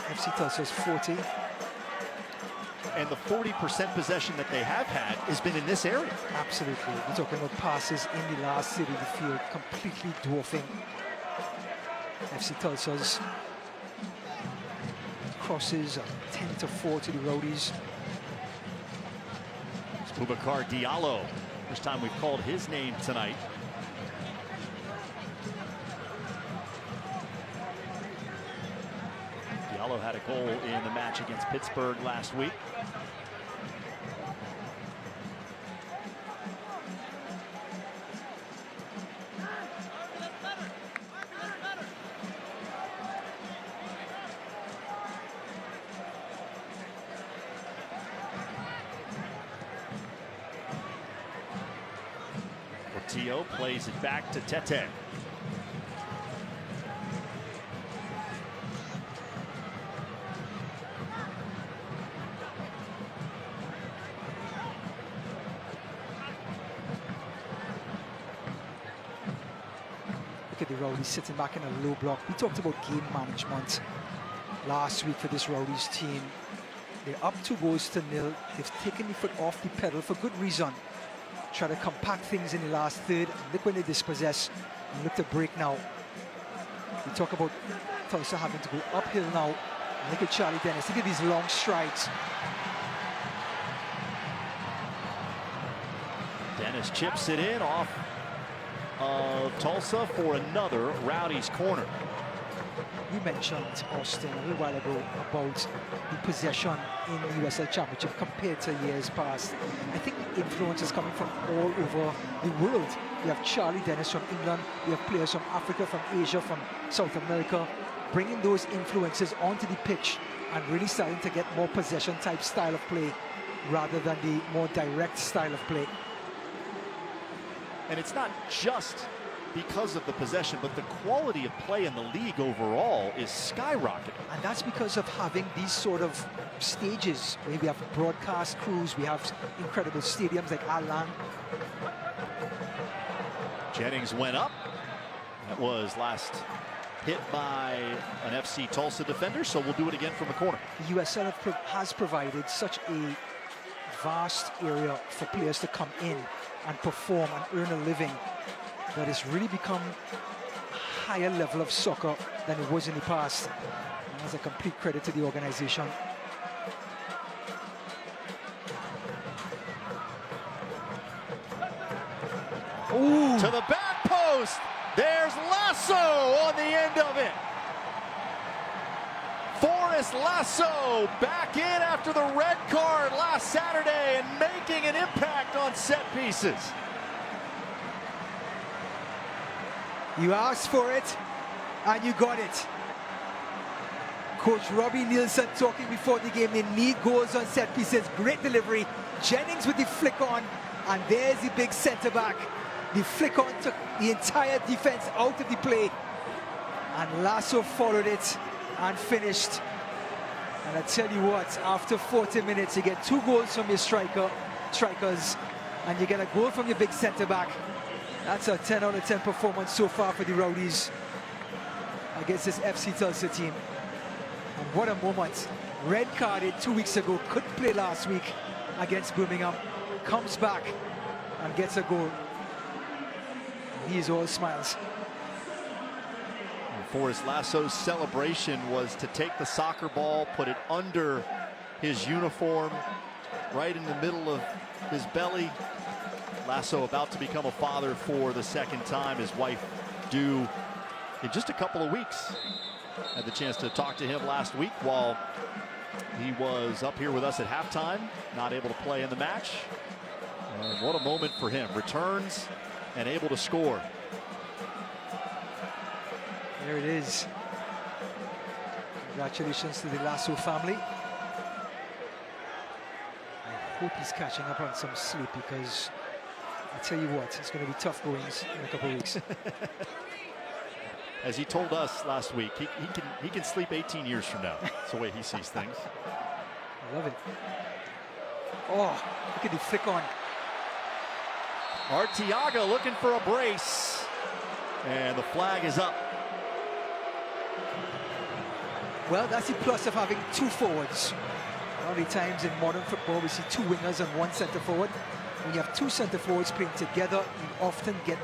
FC Tulsa's 40. And the 40% possession that they have had has been in this area. Absolutely. We're talking about passes in the last third of the field, completely dwarfing FC Tulsa's crosses, 10-4 to the Rowdies. It's Boubacar Diallo. First time we've called his name tonight. Portillo had a goal in the match against Pittsburgh last week. Portillo plays it back to Tete. Look at the Rowdies sitting back in a low block. We talked about game management last week for this Rowdies team. They're up 2-0. They've taken the foot off the pedal for good reason. Try to compact things in the last third. Look when they dispossess. And look to break now. We talk about Tulsa having to go uphill now. And look at Charlie Dennis. Look at these long strides. Dennis chips it in off of Tulsa for another Rowdies corner. You mentioned, Austin, a little while ago about the possession in the USL Championship compared to years past. I think the influence is coming from all over the world. You have Charlie Dennis from England, you have players from Africa, from Asia, from South America, bringing those influences onto the pitch and really starting to get more possession type style of play rather than the more direct style of play. And it's not just because of the possession, but the quality of play in the league overall is skyrocketing. And that's because of having these sort of stages where we have broadcast crews, we have incredible stadiums like Alan. Jennings went up. That was last hit by an FC Tulsa defender, so we'll do it again from the corner. The USL has provided such a vast area for players to come in and perform and earn a living that it's really become a higher level of soccer than it was in the past. And that's a complete credit to the organization. Ooh. To the back post. There's Lasso on the end of it. Forrest Lasso back in after the red card last Saturday and making an impact on set pieces. You asked for it, and you got it. Coach Robbie Nielsen talking before the game, they need goals on set pieces. Great delivery. Jennings with the flick on, and there's the big centre-back. The flick on took the entire defense out of the play, and Lasso followed it and finished. And I tell you what, after 40 minutes, you get 2 goals from your strikers, and you get a goal from your big centre-back. That's a 10 out of 10 performance so far for the Rowdies against this FC Tulsa team. And what a moment. Red carded 2 weeks ago, couldn't play last week against Birmingham. Comes back and gets a goal. And he is all smiles. Forrest Lasso's celebration was to take the soccer ball, put it under his uniform, right in the middle of his belly. Lasso about to become a father for the second time. His wife due in just a couple of weeks. Had the chance to talk to him last week while he was up here with us at halftime. Not able to play in the match. And what a moment for him. Returns and able to score. There it is. Congratulations to the Lasso family. I hope he's catching up on some sleep, because I tell you what, it's going to be tough goings in a couple of weeks. As he told us last week, he can sleep 18 years from now. That's the way he sees things. I love it. Oh, look at the flick on. Arteaga looking for a brace. And the flag is up. Well, that's the plus of having 2 forwards. How many times in modern football we see 2 wingers and 1 centre forward? When you have 2 centre forwards playing together, you often get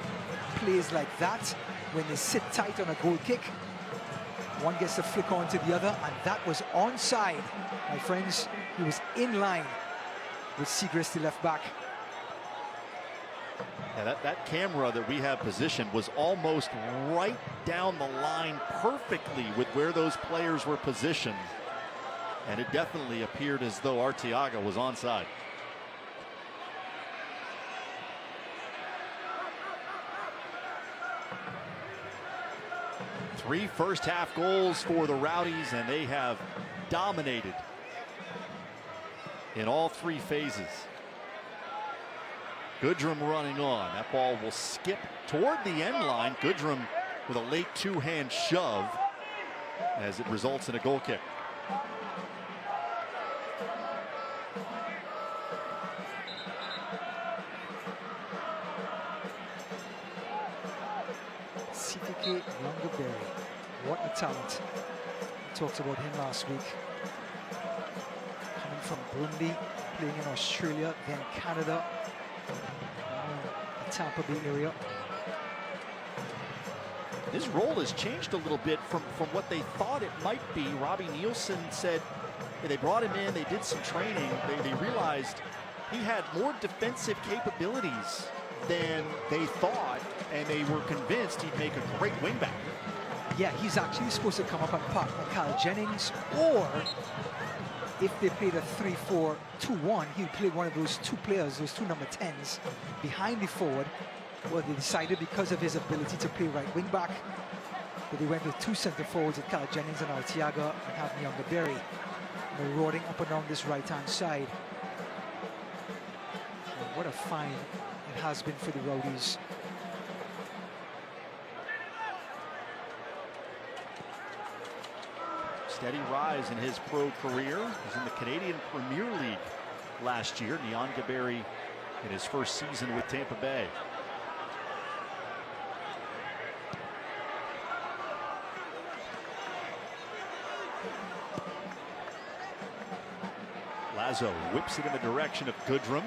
plays like that when they sit tight on a goal kick. One gets the flick on to the other, and that was onside. My friends, he was in line with Segrist, the left back. Yeah, that camera that we have positioned was almost right down the line perfectly with where those players were positioned. And it definitely appeared as though Arteaga was onside. Three first-half goals for the Rowdies, and they have dominated in all three phases. Goodrum running on. That ball will skip toward the end line. Goodrum with a late two-hand shove as it results in a goal kick. CTK Youngerberry, what a talent. We talked about him last week. Coming from Burundi, playing in Australia, then Canada, the Tampa Bay area. His role has changed a little bit from what they thought it might be. Robbie Nielsen said they brought him in, they did some training, they realized he had more defensive capabilities than they thought, and they were convinced he'd make a great wingback. Yeah, he's actually supposed to come up and partner Kyle Jennings, or if they played a 3-4-2-1, he'd play one of those two players, those two number 10s, behind the forward. Well, they decided because of his ability to play right wing back that they went with two center forwards at Kyle Jennings and Arteaga and have Youngerberry marauding up and down this right-hand side. And what a find it has been for the Rowdies. Steady rise in his pro career. He was in the Canadian Premier League last year. Youngerberry in his first season with Tampa Bay. Lazo whips it in the direction of Goodrum.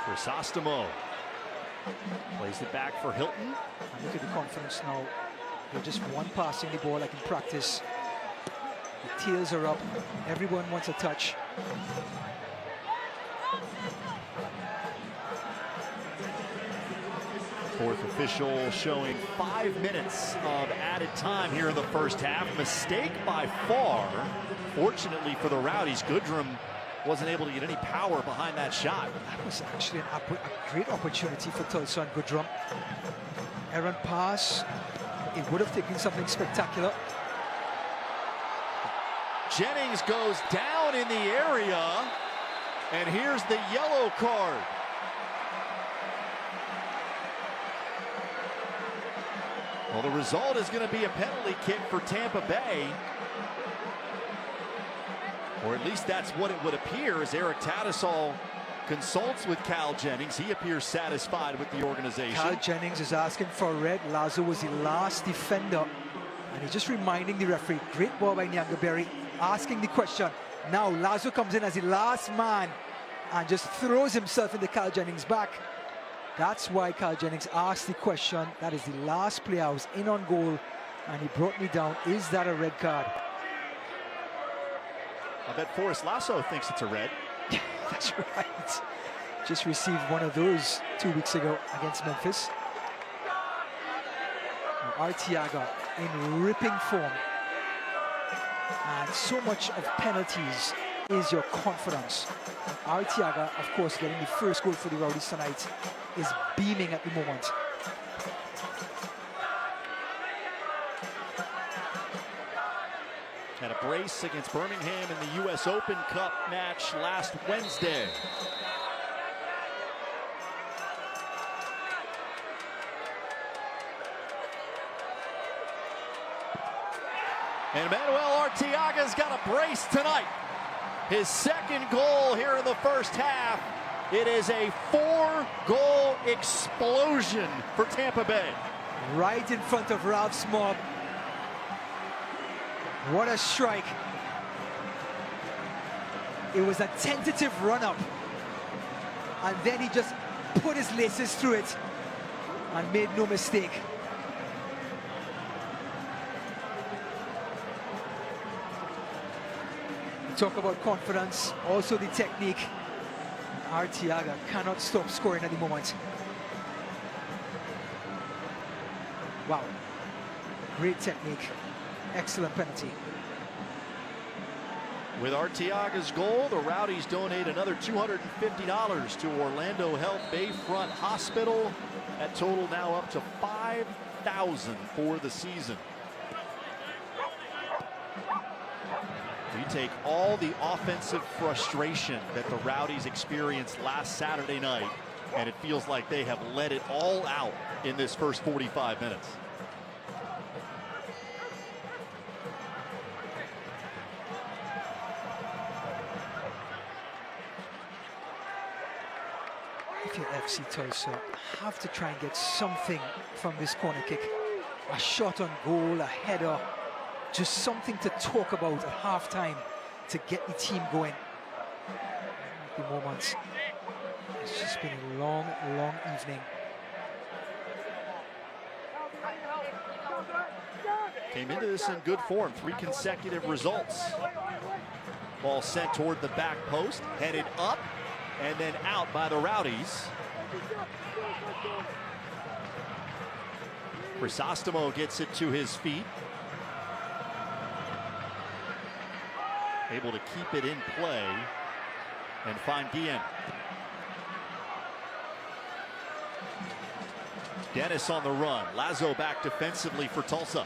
Chrysostamo plays it back for Hilton. And look at the confidence now. They're just one passing the ball like in practice. The tears are up. Everyone wants a touch. Fourth official showing 5 minutes of added time here in the first half. Mistake by far. Fortunately for the Rowdies, Goodrum wasn't able to get any power behind that shot. That was actually a great opportunity for Tulsa and Goodrum. Errant pass. It would have taken something spectacular. Jennings goes down in the area, and here's the yellow card. Well, the result is going to be a penalty kick for Tampa Bay. Or at least that's what it would appear as Eric Tattersall consults with Kyle Jennings. He appears satisfied with the organization. Kyle Jennings is asking for a red. Lazo was the last defender. And he's just reminding the referee. Great ball by Youngerberry, asking the question. Now Lazo comes in as the last man and just throws himself into Kyle Jennings' back. That's why Kyle Jennings asked the question. That is the last play. I was in on goal and he brought me down. Is that a red card? I bet Forrest Lasso thinks it's a red. That's right. Just received one of those 2 weeks ago against Memphis. Arteaga in ripping form. And so much of penalties is your confidence. And Arteaga, of course, getting the first goal for the Rowdies tonight, is beaming at the moment. Had a brace against Birmingham in the US Open Cup match last Wednesday. And Manuel Arteaga's got a brace tonight. His second goal here in the first half. It is a 4-goal explosion for Tampa Bay. Right in front of Ralph's mob. What a strike. It was a tentative run-up. And then he just put his laces through it and made no mistake. talk about confidence, also the technique. Arteaga cannot stop scoring at the moment. Wow, great technique, excellent penalty. With Arteaga's goal, the Rowdies donate another $250 to Orlando Health Bayfront Hospital. That total now up to $5,000 for the season. We take all the offensive frustration that the Rowdies experienced last Saturday night, and it feels like they have let it all out in this first 45 minutes. If you're FC Tulsa, have to try and get something from this corner kick. A shot on goal, a header, just something to talk about at halftime to get the team going. The moments. It's just been a long, long evening. Came into this in good form, 3 consecutive results. Ball sent toward the back post, headed up, and then out by the Rowdies. Crisostomo gets it to his feet. Able to keep it in play and find Guillen. Dennis on the run. Lazo back defensively for Tulsa.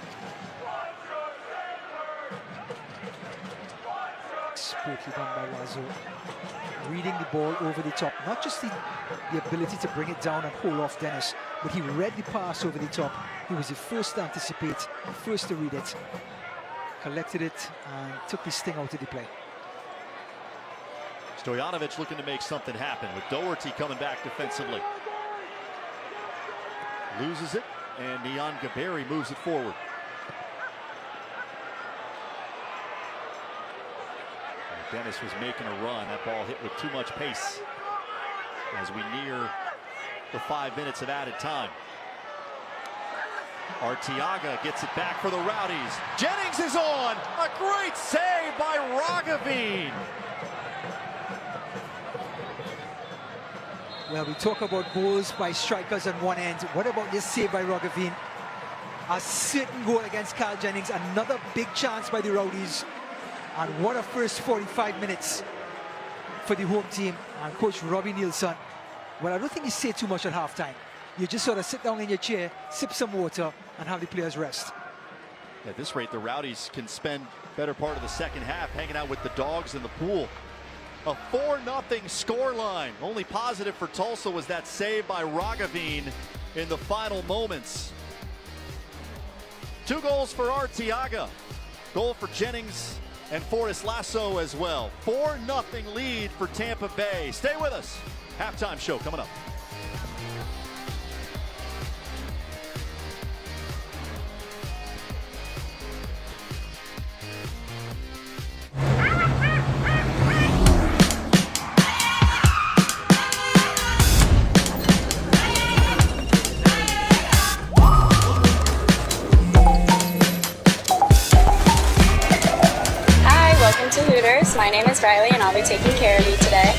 Expertly done by Lazo. Reading the ball over the top. Not just the ability to bring it down and hold off Dennis, but he read the pass over the top. He was the first to anticipate, the first to read it, collected it, and took the sting out of the play. Stojanovic looking to make something happen with Doherty coming back defensively. Loses it, and Neon Gaberi moves it forward. Dennis was making a run. That ball hit with too much pace as we near the 5 minutes of added time. Arteaga gets it back for the Rowdies. Jennings is on. A great save by Rogavin. Well, we talk about goals by strikers on one end. What about this save by Rogavin? A certain goal against Carl Jennings. Another big chance by the Rowdies. And what a first 45 minutes for the home team. And Coach Robbie Nielsen, well, I don't think he said too much at halftime. You just sort of sit down in your chair, sip some water, and have the players rest. At this rate, the Rowdies can spend better part of the second half hanging out with the dogs in the pool. A 4-0 scoreline. Only positive for Tulsa was that save by Rogavin in the final moments. 2 goals for Arteaga. Goal for Jennings and Forrest Lasso as well. 4-0 lead for Tampa Bay. Stay with us. Halftime show coming up. My name is Riley and I'll be taking care of you today.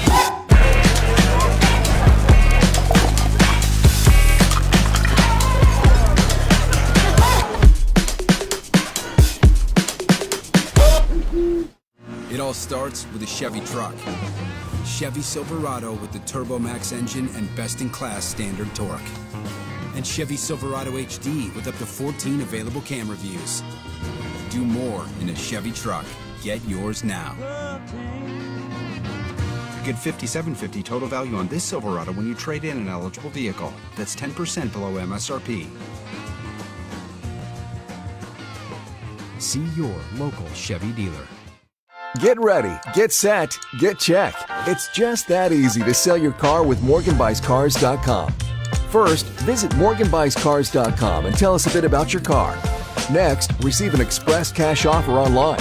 It all starts with a Chevy truck. Chevy Silverado with the Turbo Max engine and best-in-class standard torque. And Chevy Silverado HD with up to 14 available camera views. Do more in a Chevy truck. Get yours now. Get $5,750 total value on this Silverado when you trade in an eligible vehicle. That's 10% below MSRP. See your local Chevy dealer. Get ready, get set, get check. It's just that easy to sell your car with MorganBuysCars.com. First, visit MorganBuysCars.com and tell us a bit about your car. Next, receive an express cash offer online.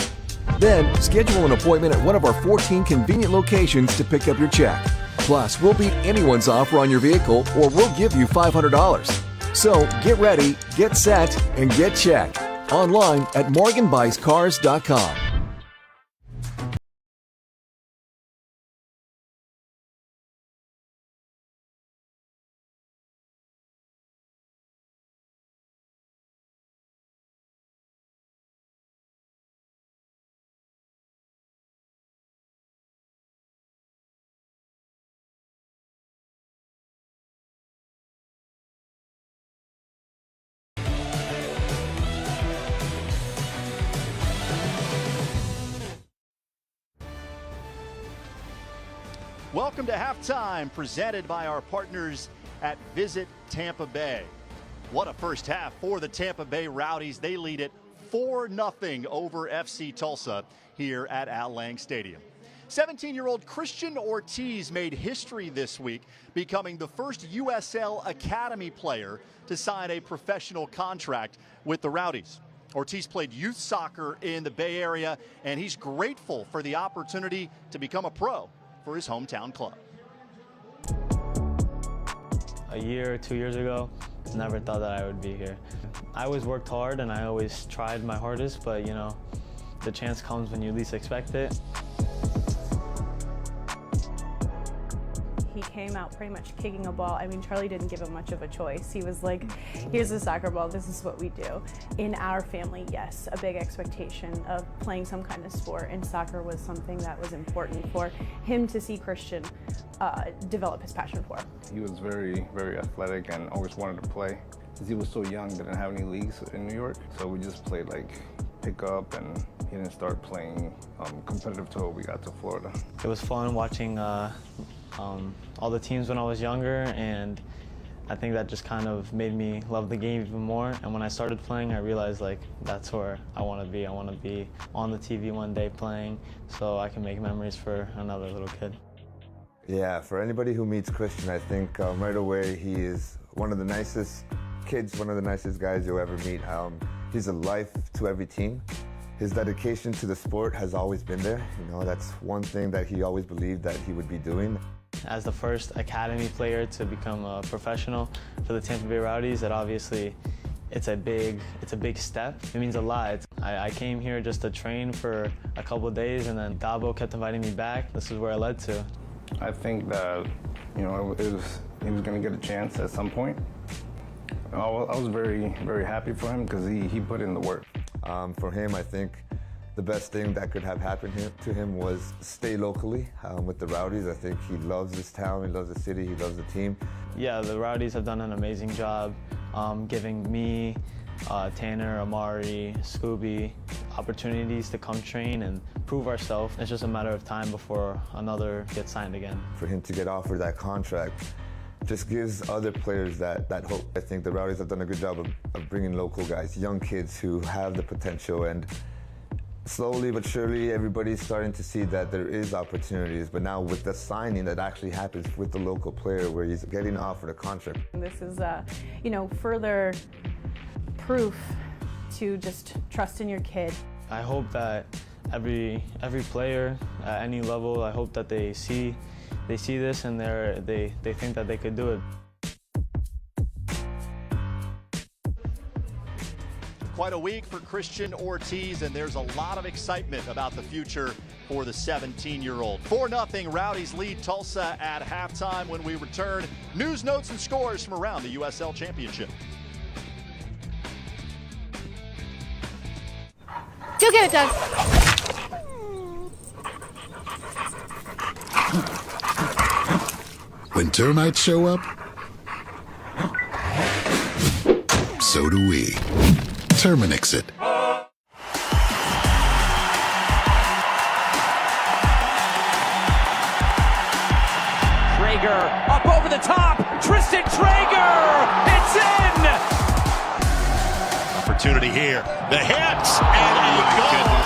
Then, schedule an appointment at one of our 14 convenient locations to pick up your check. Plus, we'll beat anyone's offer on your vehicle or we'll give you $500. So, get ready, get set, and get checked. Online at MorganBuysCars.com. Welcome to Halftime, presented by our partners at Visit Tampa Bay. What a first half for the Tampa Bay Rowdies. They lead it 4-0 over FC Tulsa here at Al Lang Stadium. 17-year-old Christian Ortiz made history this week, becoming the first USL Academy player to sign a professional contract with the Rowdies. Ortiz played youth soccer in the Bay Area, and he's grateful for the opportunity to become a pro for his hometown club. A year or 2 years ago, never thought that I would be here. I always worked hard and I always tried my hardest, but you know, the chance comes when you least expect it. He came out pretty much kicking a ball. I mean, Charlie didn't give him much of a choice. He was like, here's a soccer ball, this is what we do. In our family, yes, a big expectation of playing some kind of sport, and soccer was something that was important for him to see Christian develop his passion for. He was very, very athletic and always wanted to play. Since he was so young, didn't have any leagues in New York, so we just played like pickup, and he didn't start playing competitive till we got to Florida. It was fun watching all the teams when I was younger, and I think that just kind of made me love the game even more. And when I started playing, I realized like that's where I want to be. I want to be on the TV one day playing so I can make memories for another little kid. Yeah, for anybody who meets Christian, I think right away he is one of the nicest kids, one of the nicest guys you'll ever meet. He's a life to every team. His dedication to the sport has always been there. You know, that's one thing that he always believed that he would be doing. As the first academy player to become a professional for the Tampa Bay Rowdies, it's a big step. It means a lot. I came here just to train for a couple of days, and then Dabo kept inviting me back. This is where it led to. I think that, you know, he was going to get a chance at some point. I was very, very happy for him because he put in the work. For him, I think the best thing that could have happened to him was stay locally with the Rowdies. I think he loves this town, he loves the city, he loves the team. Yeah, the Rowdies have done an amazing job giving me, Tanner, Amari, Scooby opportunities to come train and prove ourselves. It's just a matter of time before another gets signed again. For him to get offered that contract just gives other players that hope. I think the Rowdies have done a good job of bringing local guys, young kids who have the potential, and slowly but surely everybody's starting to see that there is opportunities. But now with the signing that actually happens with the local player where he's getting offered a contract. This is, you know, further proof to just trust in your kid. I hope that every player at any level, I hope that they see this and they think that they could do it. Quite a week for Christian Ortiz, and there's a lot of excitement about the future for the 17-year-old. 4-0 Rowdies lead Tulsa at halftime. When we return, news, notes, and scores from around the USL Championship. Go get it, Doug. When termites show up, so do we. Terminix it. Traeger up over the top. Tristan Traeger. It's in. Opportunity here. The hit and a goal.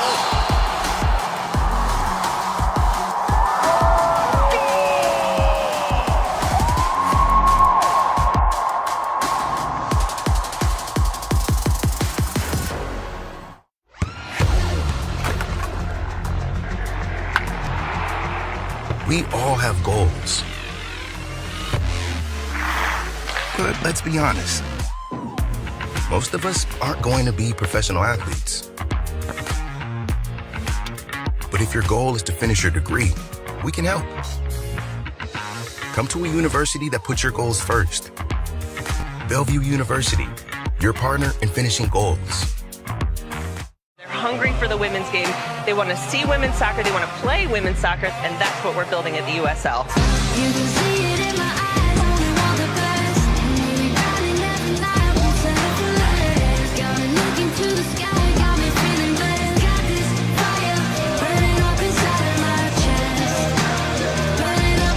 We all have goals. But let's be honest. Most of us aren't going to be professional athletes. But if your goal is to finish your degree, we can help. Come to a university that puts your goals first. Bellevue University, your partner in finishing goals. They're hungry for the women's game. They want to see women's soccer. They want to play women's soccer, and that's what we're building at the USL. You can see it in my eyes. Only want the best. Everybody never night won't settle for less. Got me looking to the sky. Got me feeling blessed. Got this fire burning up inside of my chest. Burning up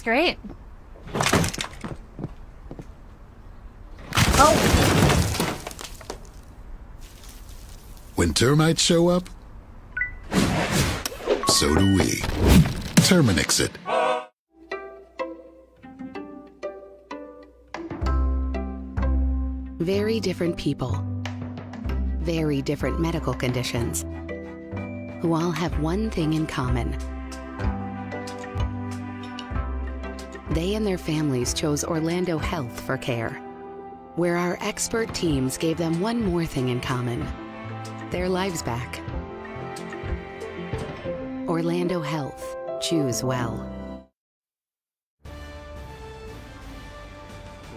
Looks great. When termites show up, so do we. Terminix it. Very different people, very different medical conditions, who all have one thing in common. They and their families chose Orlando Health for care, where our expert teams gave them one more thing in common: their lives back. Orlando Health. Choose well.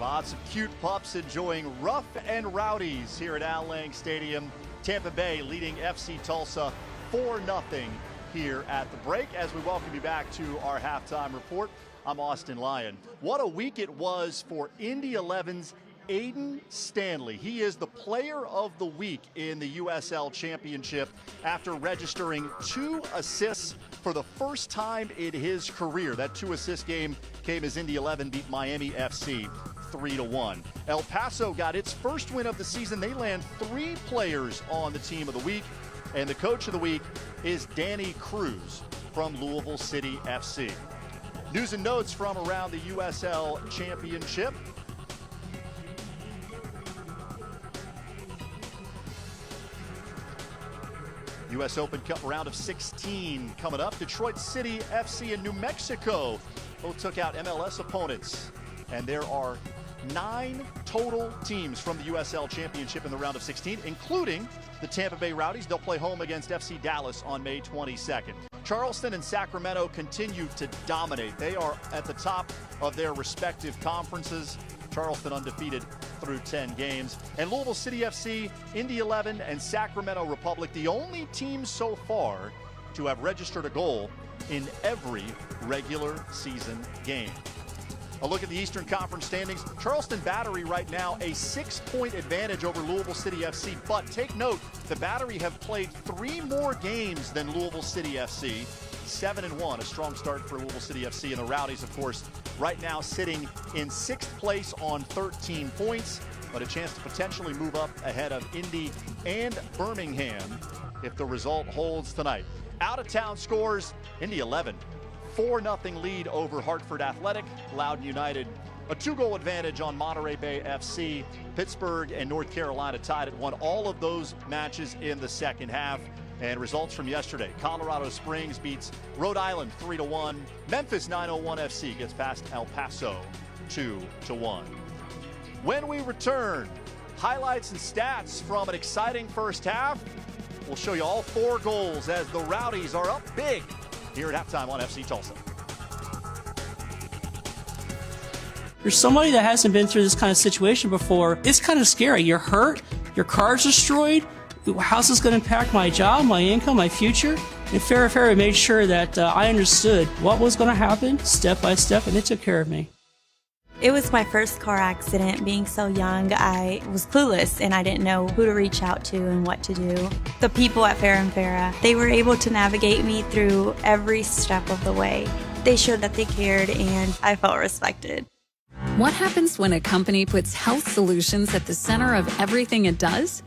Lots of cute pups enjoying rough and rowdies here at Al Lang Stadium. Tampa Bay leading FC Tulsa 4-0 here at the break. As we welcome you back to our halftime report, I'm Austin Lyon. What a week it was for Indy 11's Aiden Stanley. He is the player of the week in the USL Championship after registering 2 assists for the first time in his career. That 2-assist game came as Indy 11 beat Miami FC 3-1. El Paso got its first win of the season. They land 3 players on the team of the week, and the coach of the week is Danny Cruz from Louisville City FC. News and notes from around the USL Championship. U.S. Open Cup round of 16 coming up. Detroit City FC and New Mexico both took out MLS opponents. And there are 9 total teams from the USL Championship in the round of 16, including the Tampa Bay Rowdies. They'll play home against FC Dallas on May 22nd. Charleston and Sacramento continue to dominate. They are at the top of their respective conferences. Charleston undefeated through 10 games. And Louisville City FC, Indy 11, and Sacramento Republic, the only teams so far to have registered a goal in every regular season game. A look at the Eastern Conference standings. Charleston Battery right now a 6-point advantage over Louisville City FC. But take note, the Battery have played 3 more games than Louisville City FC. 7-1, a strong start for Louisville City FC. And the Rowdies, of course, right now sitting in 6th place on 13 points, but a chance to potentially move up ahead of Indy and Birmingham if the result holds tonight. Out-of-town scores, Indy 11, 4-0 lead over Hartford Athletic. Loudoun United, a 2-goal advantage on Monterey Bay FC. Pittsburgh and North Carolina tied at 1. All of those matches in the second half. And results from yesterday: Colorado Springs beats Rhode Island 3-1. Memphis 901 FC gets past El Paso 2-1. When we return, highlights and stats from an exciting first half. We'll show you all 4 goals as the Rowdies are up big here at halftime on FC Tulsa. For somebody that hasn't been through this kind of situation before, it's kind of scary. You're hurt, your car's destroyed. How's this going to impact my job, my income, my future? And Farrah made sure that I understood what was going to happen step by step, and they took care of me. It was my first car accident. Being so young, I was clueless and I didn't know who to reach out to and what to do. The people at Farrah, they were able to navigate me through every step of the way. They showed that they cared and I felt respected. What happens when a company puts health solutions at the center of everything it does?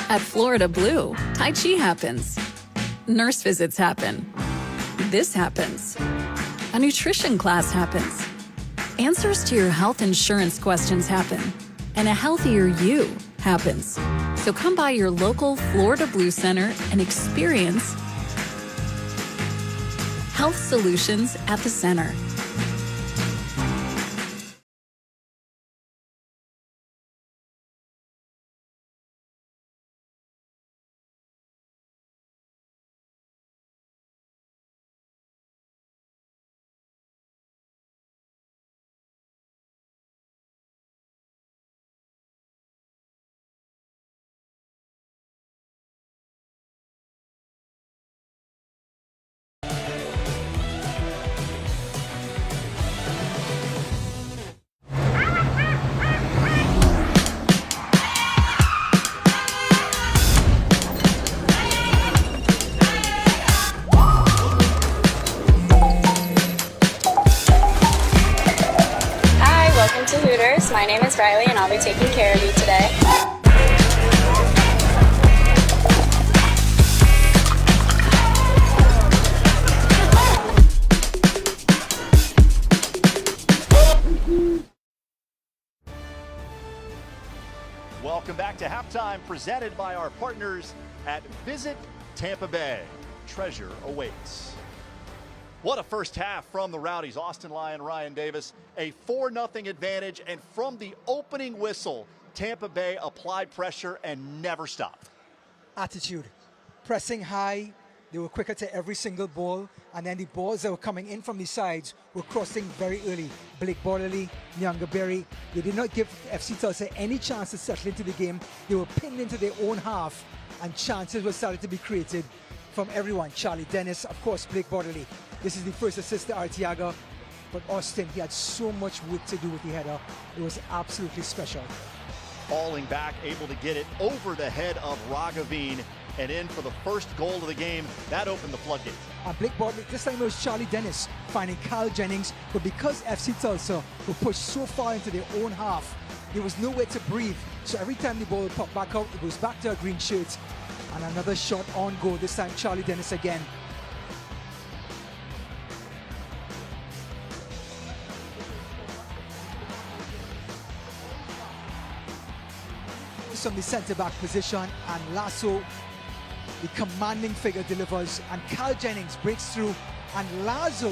At Florida Blue, Tai Chi happens. Nurse visits happen. This happens. A nutrition class happens. Answers to your health insurance questions happen. And a healthier you happens. So come by your local Florida Blue Center and experience health solutions at the center. I'll be taking care of you today. Welcome back to Halftime, presented by our partners at Visit Tampa Bay. Treasure awaits. What a first half from the Rowdies. Austin Lyon, Ryan Davis, a 4-0 advantage, and from the opening whistle, Tampa Bay applied pressure and never stopped. Attitude, pressing high, they were quicker to every single ball, and then the balls that were coming in from the sides were crossing very early. Blake Borley, Nyanga, they did not give FC Tulsa any chance to settle into the game. They were pinned into their own half, and chances were started to be created from everyone. Charlie Dennis, of course, Blake Borley. This is the first assist to Arteaga, but Austin, he had so much work to do with the header. It was absolutely special. Falling back, able to get it over the head of Raghaveen and in for the first goal of the game. That opened the floodgates. And Blake Borley, this time it was Charlie Dennis finding Kyle Jennings, but because FC Tulsa were pushed so far into their own half, there was nowhere to breathe. So every time the ball would pop back out, it goes back to a green shirt. And another shot on goal, this time Charlie Dennis again. From the centre-back position, and Lasso, the commanding figure, delivers, and Kyle Jennings breaks through, and Lazo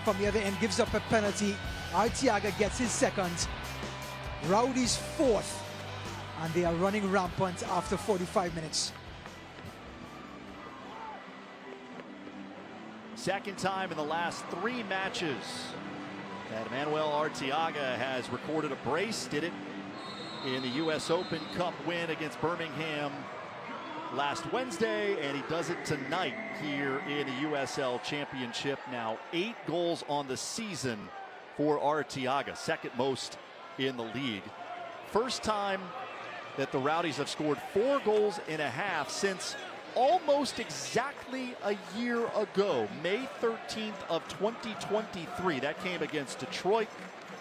from the other end gives up a penalty. Arteaga gets his second, Rowdies fourth, and they are running rampant after 45 minutes. Second time in the last 3 matches that Manuel Arteaga has recorded a brace. Did it in the U.S. Open Cup win against Birmingham last Wednesday, and he does it tonight here in the USL Championship. Now 8 goals on the season for Arteaga, second most in the league. First time that the Rowdies have scored 4 goals in a half since almost exactly a year ago, May 13th of 2023. That came against Detroit.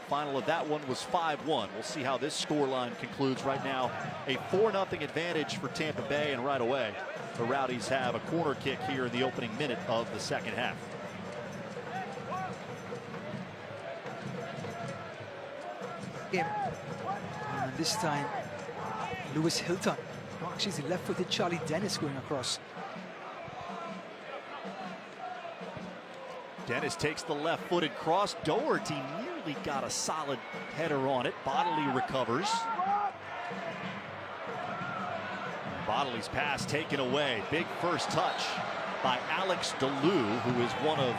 Final of that one was 5-1. We'll see how this scoreline concludes. Right now, a 4-0 advantage for Tampa Bay, and right away, the Rowdies have a corner kick here in the opening minute of the second half. And this time, Lewis Hilton. Oh, actually, it's the left-footed Charlie Dennis going across. Dennis takes the left-footed cross. Doherty nearly got a solid header on it. Bodley recovers. Bodley's pass taken away. Big first touch by Alex DeLue, who is one of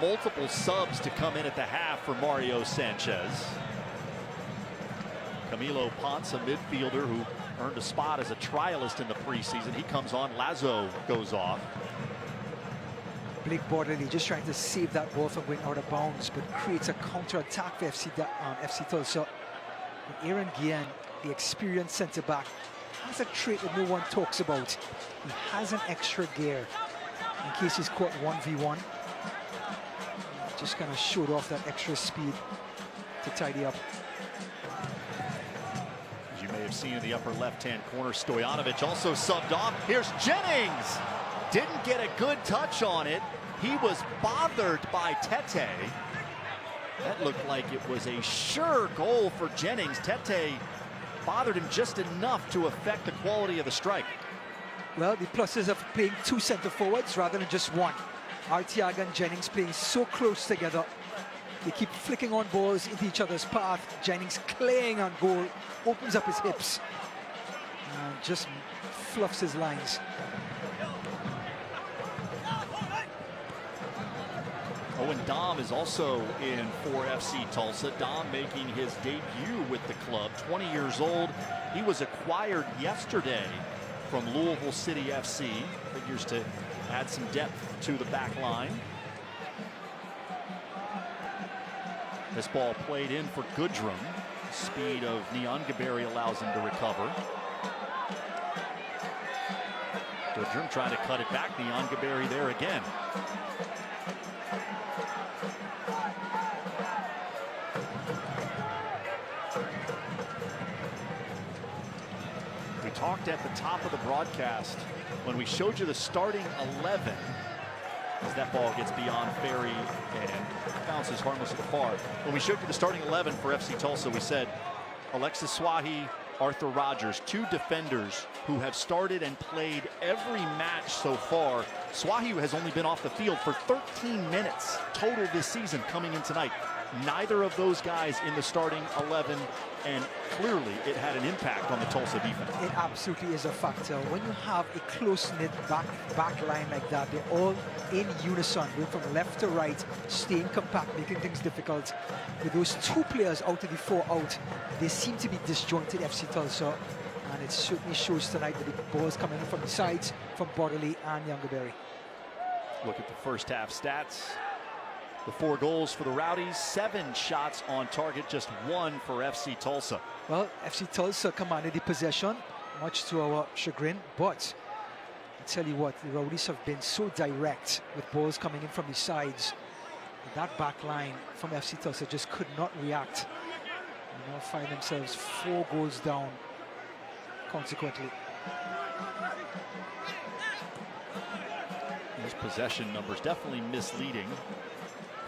multiple subs to come in at the half for Mario Sanchez. Camilo Ponce, a midfielder who earned a spot as a trialist in the preseason. He comes on. Lazo goes off. Blake Borley just trying to save that ball from going out of bounds, but creates a counter-attack for FC Tulsa. And Aaron Guillen, the experienced centre-back, has a trait that no one talks about. He has an extra gear in case he's caught 1v1. Just kind of showed off that extra speed to tidy up. As you may have seen in the upper left-hand corner, Stojanovic also subbed off. Here's Jennings. Didn't get a good touch on it. He was bothered by Tete. That looked like it was a sure goal for Jennings. Tete bothered him just enough to affect the quality of the strike. Well, the pluses of playing 2 center forwards rather than just one. Arteaga and Jennings playing so close together. They keep flicking on balls into each other's path. Jennings clearing on goal, opens up his hips, and just fluffs his lines. Owen Dom is also in for FC Tulsa. Dom making his debut with the club, 20 years old. He was acquired yesterday from Louisville City FC. Figures to add some depth to the back line. This ball played in for Goodrum. Speed of Nyangaberi allows him to recover. Goodrum trying to cut it back. Nyangaberi there again. talked at the top of the broadcast when we showed you the starting 11, as that ball gets beyond Ferry and bounces harmlessly far. When we showed you the starting 11 for FC Tulsa, we said Alexis Swahi, Arthur Rogers, two defenders who have started and played every match so far. Swahi has only been off the field for 13 minutes total this season coming in tonight. Neither of those guys in the starting 11, and clearly it had an impact on the Tulsa defense. It absolutely is a factor. When you have a close-knit back line like that, they're all in unison, going from left to right, staying compact, making things difficult. With those two players out of the four out, they seem to be disjointed, FC Tulsa, and it certainly shows tonight with the balls coming in from the sides, from Bodley and Youngerberry. Look at the first half stats. The 4 goals for the Rowdies, 7 shots on target, just 1 for FC Tulsa. Well, FC Tulsa commanded the possession, much to our chagrin, but I tell you what, the Rowdies have been so direct with balls coming in from the sides. That back line from FC Tulsa just could not react. And now find themselves 4 goals down, consequently. Those possession numbers definitely misleading.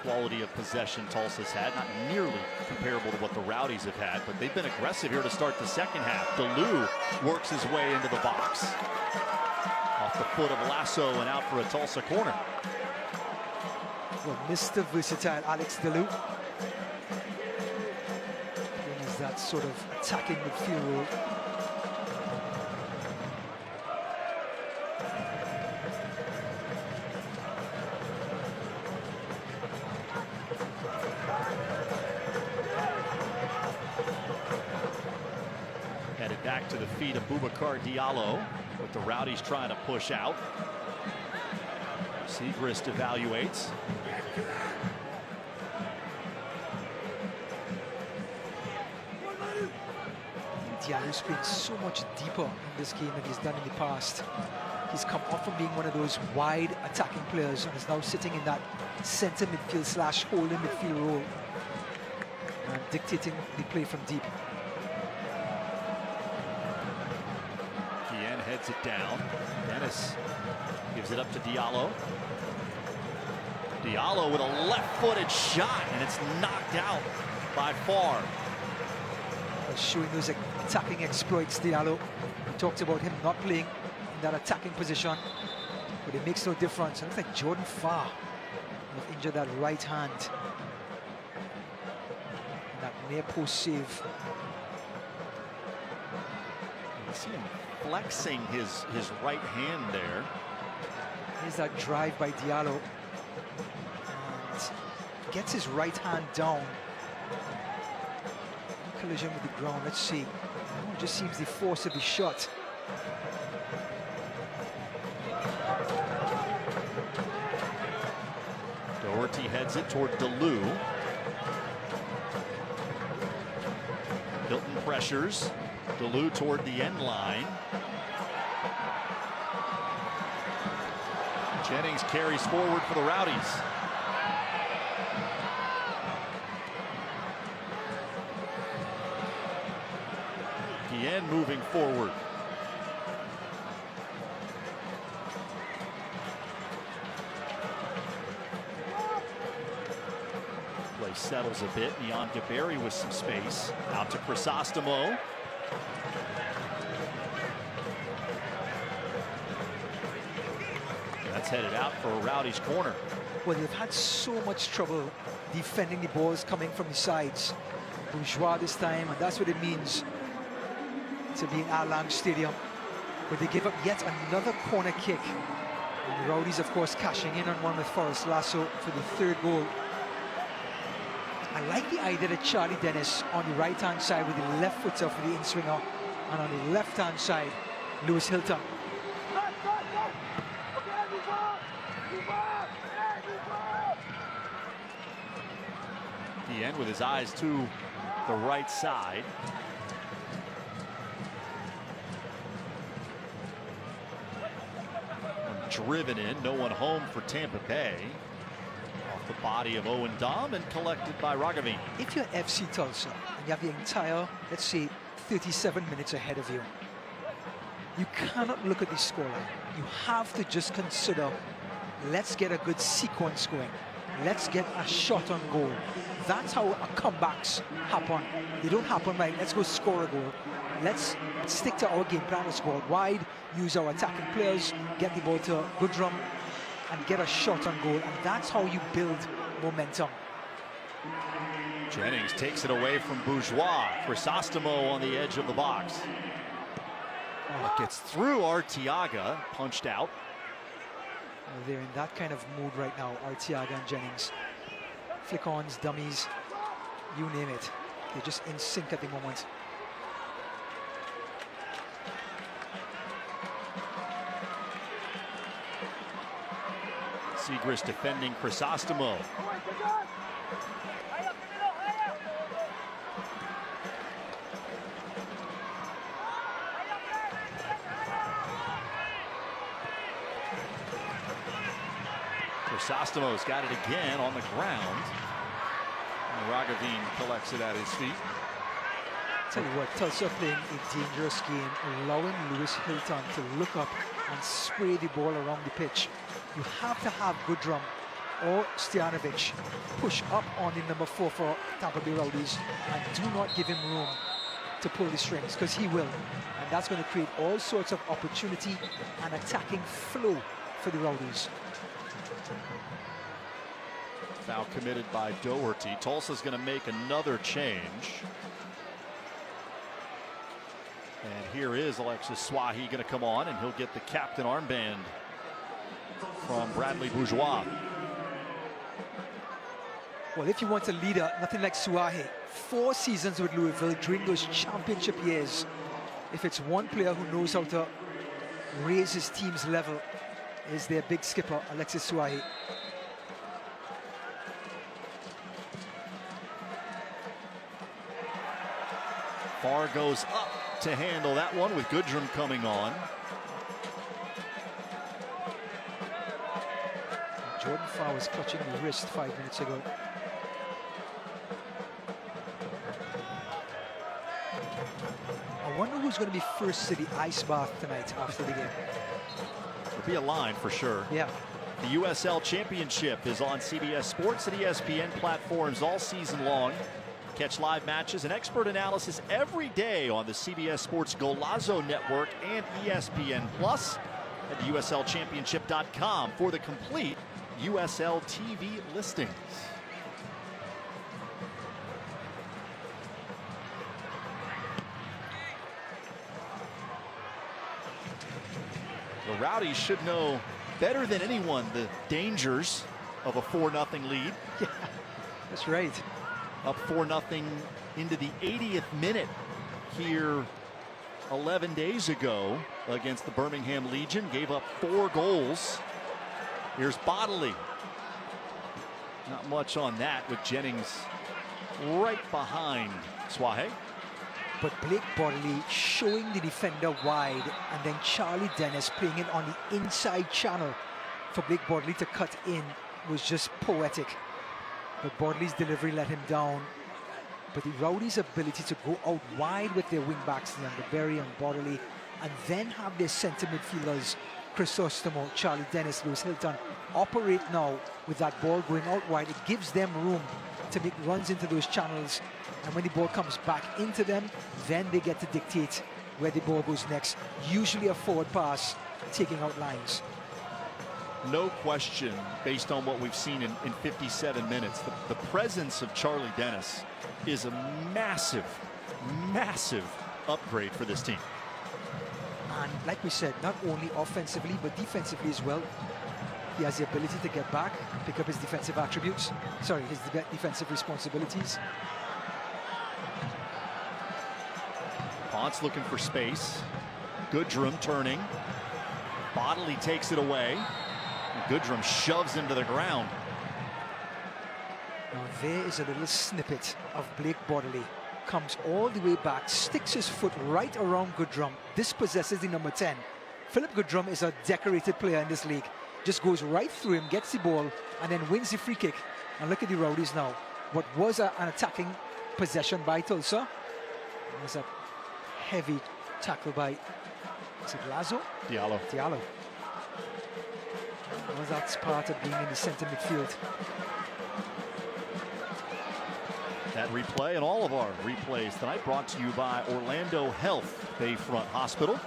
Quality of possession Tulsa's had, not nearly comparable to what the Rowdies have had, but they've been aggressive here to start the second half. DeLu works his way into the box. Off the foot of Lasso and out for a Tulsa corner. Well, Mr. Versatile Alex DeLu playing as that sort of attacking midfield role. Headed back to the feet of Boubacar Diallo, with the Rowdies trying to push out. Segrist evaluates. Diallo's playing so much deeper in this game than he's done in the past. He's come off from being one of those wide attacking players and is now sitting in that center midfield slash holding midfield role and dictating the play from deep. Guillen heads it down. Dennis gives it up to Diallo. Diallo with a left-footed shot, and it's knocked out by Farr. Showing those attacking exploits, Diallo. We talked about him not playing in that attacking position, but it makes no difference. It looks like Jordan Farr have injured that right hand. And that near post save. You see him flexing his right hand there. Here's that drive by Diallo. And gets his right hand down. Collision with the ground. Let's see. Oh, it just seems the force of the shot. Doherty heads it toward DeLu. Hilton pressures. DeLu toward the end line. Jennings carries forward for the Rowdies. Guillen moving forward. Play settles a bit. Youngerberry with some space. Out to Crisostomo. That's headed out for a Rowdies corner. Well, they've had so much trouble defending the balls coming from the sides. Bourgeois this time, and that's what it means to be in Al-Lang Stadium. But they give up yet another corner kick. And the Rowdies, of course, cashing in on one with Forrest Lasso for the 3rd goal. I like the idea that Charlie Dennis on the right-hand side with the left footer for the in-swinger, and on the left-hand side, Lewis Hilton. Guillen with his eyes to the right side. Driven in, no one home for Tampa Bay. Off the body of Owen Dom and collected by Ragavini. If you're FC Tulsa and you have the entire, let's say, 37 minutes ahead of you, you cannot look at the scoreline. You have to just consider, let's get a good sequence going. Let's get a shot on goal. That's how comebacks happen. They don't happen like, let's go score a goal. Let's stick to our game plan. Let's go out wide, use our attacking players, get the ball to Goodrum, and get a shot on goal. And that's how you build momentum. Jennings takes it away from Bourgeois. Crisostomo on the edge of the box. Oh, it gets through Arteaga, punched out. Well, they're in that kind of mood right now, Arteaga and Jennings. Flick-ons, dummies, you name it. They're just in sync at the moment. Segris defending Crisostomo. Crisostomo's got it again on the ground. And Ragavine collects it at his feet. Tell you what, Tulsa playing a dangerous game, allowing Lewis Hilton to look up and spray the ball around the pitch. You have to have Goodrum or Stojanovic push up on the number 4 for Tampa Bay Rowdies and do not give him room to pull the strings, because he will. And that's going to create all sorts of opportunity and attacking flow for the Rowdies. Foul committed by Doherty. Tulsa's going to make another change. And here is Alexis Swahi going to come on, and he'll get the captain armband from Bradley Bourgeois. Well, if you want a leader, nothing like Swahi. 4 seasons with Louisville during those championship years. If it's one player who knows how to raise his team's level, is their big skipper, Alexis Swahi. Farr goes up to handle that one with Goodrum coming on. Jordan Farr was clutching the wrist 5 minutes ago. I wonder who's going to be first to the ice bath tonight after the game. There'll be a line for sure. Yeah. The USL Championship is on CBS Sports and ESPN platforms all season long. Catch live matches and expert analysis every day on the CBS Sports Golazo Network and ESPN Plus at USLChampionship.com for the complete USL TV listings. The Rowdies should know better than anyone the dangers of a 4-0 lead. Yeah, that's right. Up 4-0 into the 80th minute here 11 days ago against the Birmingham Legion. Gave up 4 goals. Here's Bodley. Not much on that with Jennings right behind Swahi. But Blake Bodley showing the defender wide, and then Charlie Dennis playing it on the inside channel for Blake Bodley to cut in was just poetic. But Bodley's delivery let him down. But the Rowdies' ability to go out wide with their wing-backs, Berry and Bodley, and then have their centre midfielders, Crisostomo, Charlie Dennis, Lewis Hilton, operate now with that ball going out wide. It gives them room to make runs into those channels. And when the ball comes back into them, then they get to dictate where the ball goes next. Usually a forward pass, taking out lines. No question, based on what we've seen in 57 minutes, the presence of Charlie Dennis is a massive, massive upgrade for this team. And like we said, not only offensively, but defensively as well. He has the ability to get back, pick up his defensive attributes. Sorry, his defensive responsibilities. Ponce looking for space. Goodrum turning. Bodley takes it away. Goodrum shoves him to the ground. Now there is a little snippet of Blake Bodley. Comes all the way back, sticks his foot right around Goodrum, dispossesses the number 10. Philip Goodrum is a decorated player in this league. Just goes right through him, gets the ball, and then wins the free kick. And look at the Rowdies now. What was an attacking possession by Tulsa was a heavy tackle by Is it Lazo? Diallo. Diallo. Well, that's part of being in the center midfield. That replay and all of our replays tonight brought to you by Orlando Health Bayfront Hospital.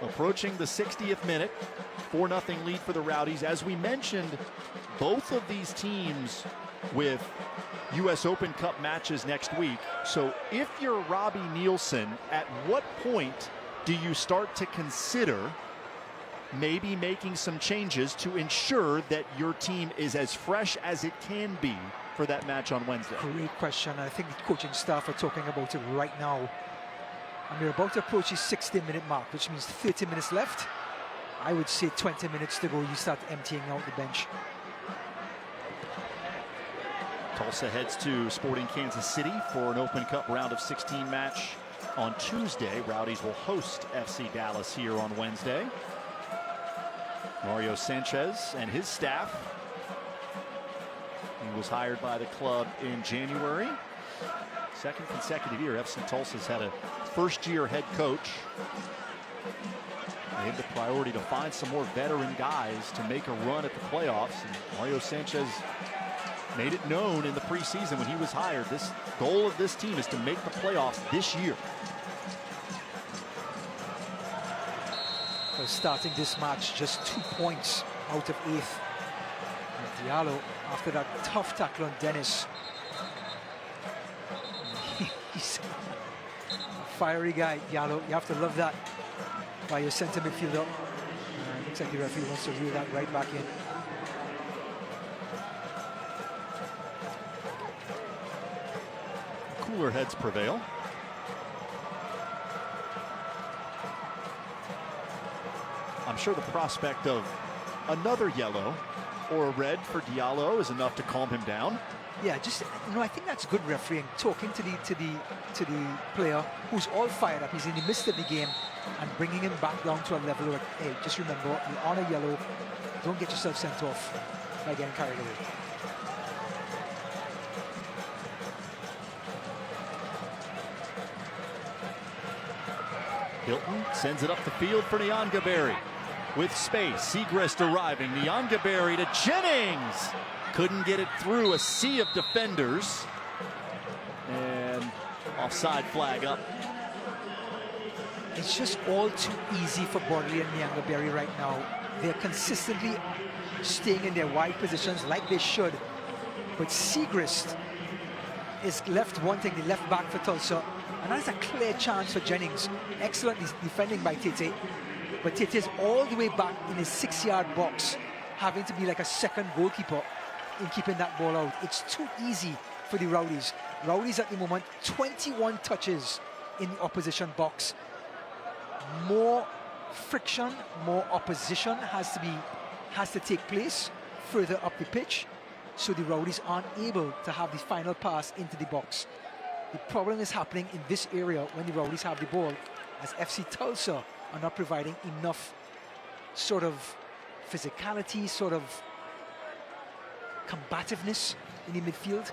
Approaching the 60th minute, 4-0 lead for the Rowdies. As we mentioned, both of these teams with U.S. Open Cup matches next week. So if you're Robbie Nielsen, at what point do you start to consider maybe making some changes to ensure that your team is as fresh as it can be for that match on Wednesday? Great question. I think the coaching staff are talking about it right now. And we're about to approach the 60-minute mark, which means 30 minutes left. I would say 20 minutes to go, you start emptying out the bench. Tulsa heads to Sporting Kansas City for an Open Cup round of 16 match on Tuesday. Rowdies will host FC Dallas here on Wednesday. Mario Sanchez and his staff. He was hired by the club in January. Second consecutive year, FC Tulsa's had a first-year head coach. They had the priority to find some more veteran guys to make a run at the playoffs. And Mario Sanchez made it known in the preseason when he was hired. This goal of this team is to make the playoffs this year. So starting this match, just 2 points out of 8th. And Diallo, after that tough tackle on Dennis. He's a fiery guy, Diallo. You have to love that by your center midfielder. Looks like the referee wants to reel that right back in. Cooler heads prevail. I'm sure the prospect of another yellow or a red for Diallo is enough to calm him down. Yeah, just I think that's good refereeing. Talking to the player who's all fired up. He's in the midst of the game and bringing him back down to a level where, hey, just remember, you're on a yellow. Don't get yourself sent off by getting carried away. Hilton sends it up the field for Nyangaberi. With space, Segrist arriving. Nyangaberi to Jennings. Couldn't get it through a sea of defenders. And offside flag up. It's just all too easy for Bodley and Nyangaberi right now. They're consistently staying in their wide positions like they should. But Segrist is left wanting, the left back for Tulsa. And that's a clear chance for Jennings. Excellent defending by Tete. But Tete is all the way back in his 6-yard box, having to be like a second goalkeeper in keeping that ball out. It's too easy for the Rowdies. Rowdies at the moment, 21 touches in the opposition box. More friction, more opposition has to take place further up the pitch, so the Rowdies aren't able to have the final pass into the box. The problem is happening in this area when the Rowdies have the ball, as FC Tulsa are not providing enough sort of physicality, sort of combativeness in the midfield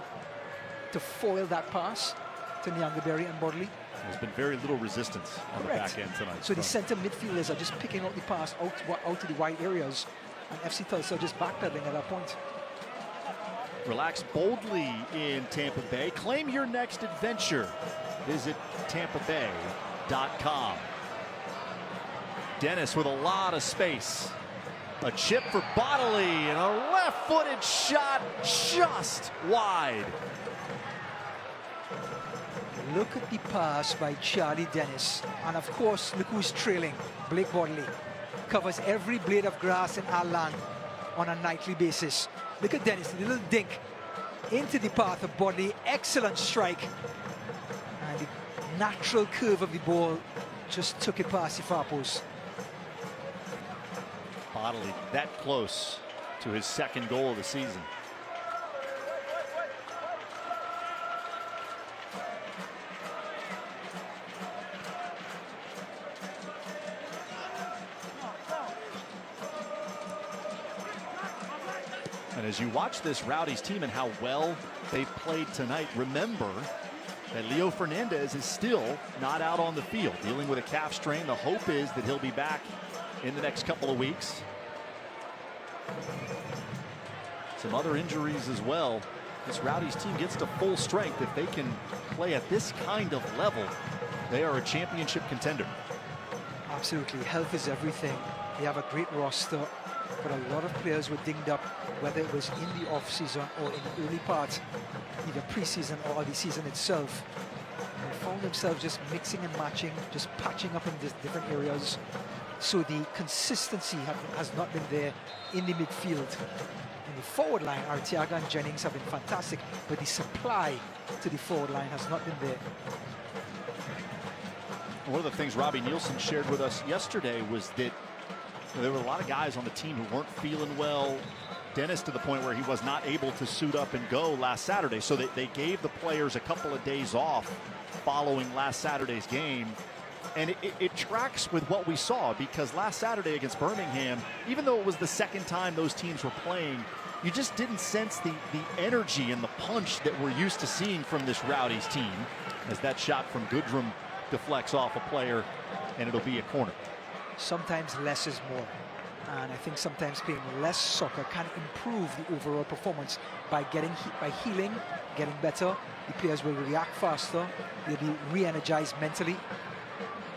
to foil that pass to Nyangaberi and Bodley. There's been very little resistance on the back end tonight. So the center midfielders are just picking out the pass out to the wide areas, and FC Tulsa are just backpedaling at that point. Relax boldly in Tampa Bay. Claim your next adventure. Visit tampabay.com. Dennis with a lot of space. A chip for Bodley and a left-footed shot just wide. Look at the pass by Charlie Dennis. And of course, look who's trailing. Blake Bodley covers every blade of grass in our land on a nightly basis. Look at Dennis, a little dink into the path of Bodley. Excellent strike. And the natural curve of the ball just took it past the far post. Bodley that close to his second goal of the season. And as you watch this Rowdies team and how well they played tonight, remember And Leo Fernandez is still not out on the field, dealing with a calf strain. The hope is that he'll be back in the next couple of weeks. Some other injuries as well. This Rowdies team gets to full strength. If they can play at this kind of level, they are a championship contender. Absolutely. Health is everything. They have a great roster, but a lot of players were dinged up, whether it was in the off-season or in the early part, either pre-season or the season itself. They found themselves just mixing and matching, just patching up in different areas. So the consistency has not been there in the midfield. In the forward line, Arteaga and Jennings have been fantastic, but the supply to the forward line has not been there. One of the things Robbie Nielsen shared with us yesterday was that there were a lot of guys on the team who weren't feeling well. Dennis to the point where he was not able to suit up and go last Saturday. So they gave the players a couple of days off following last Saturday's game. And it tracks with what we saw, because last Saturday against Birmingham, even though it was the second time those teams were playing, you just didn't sense the energy and the punch that we're used to seeing from this Rowdies team, as that shot from Goodrum deflects off a player and it'll be a corner. Sometimes less is more, and I think sometimes playing less soccer can improve the overall performance by healing, getting better. The players will react faster, they'll be re-energized mentally.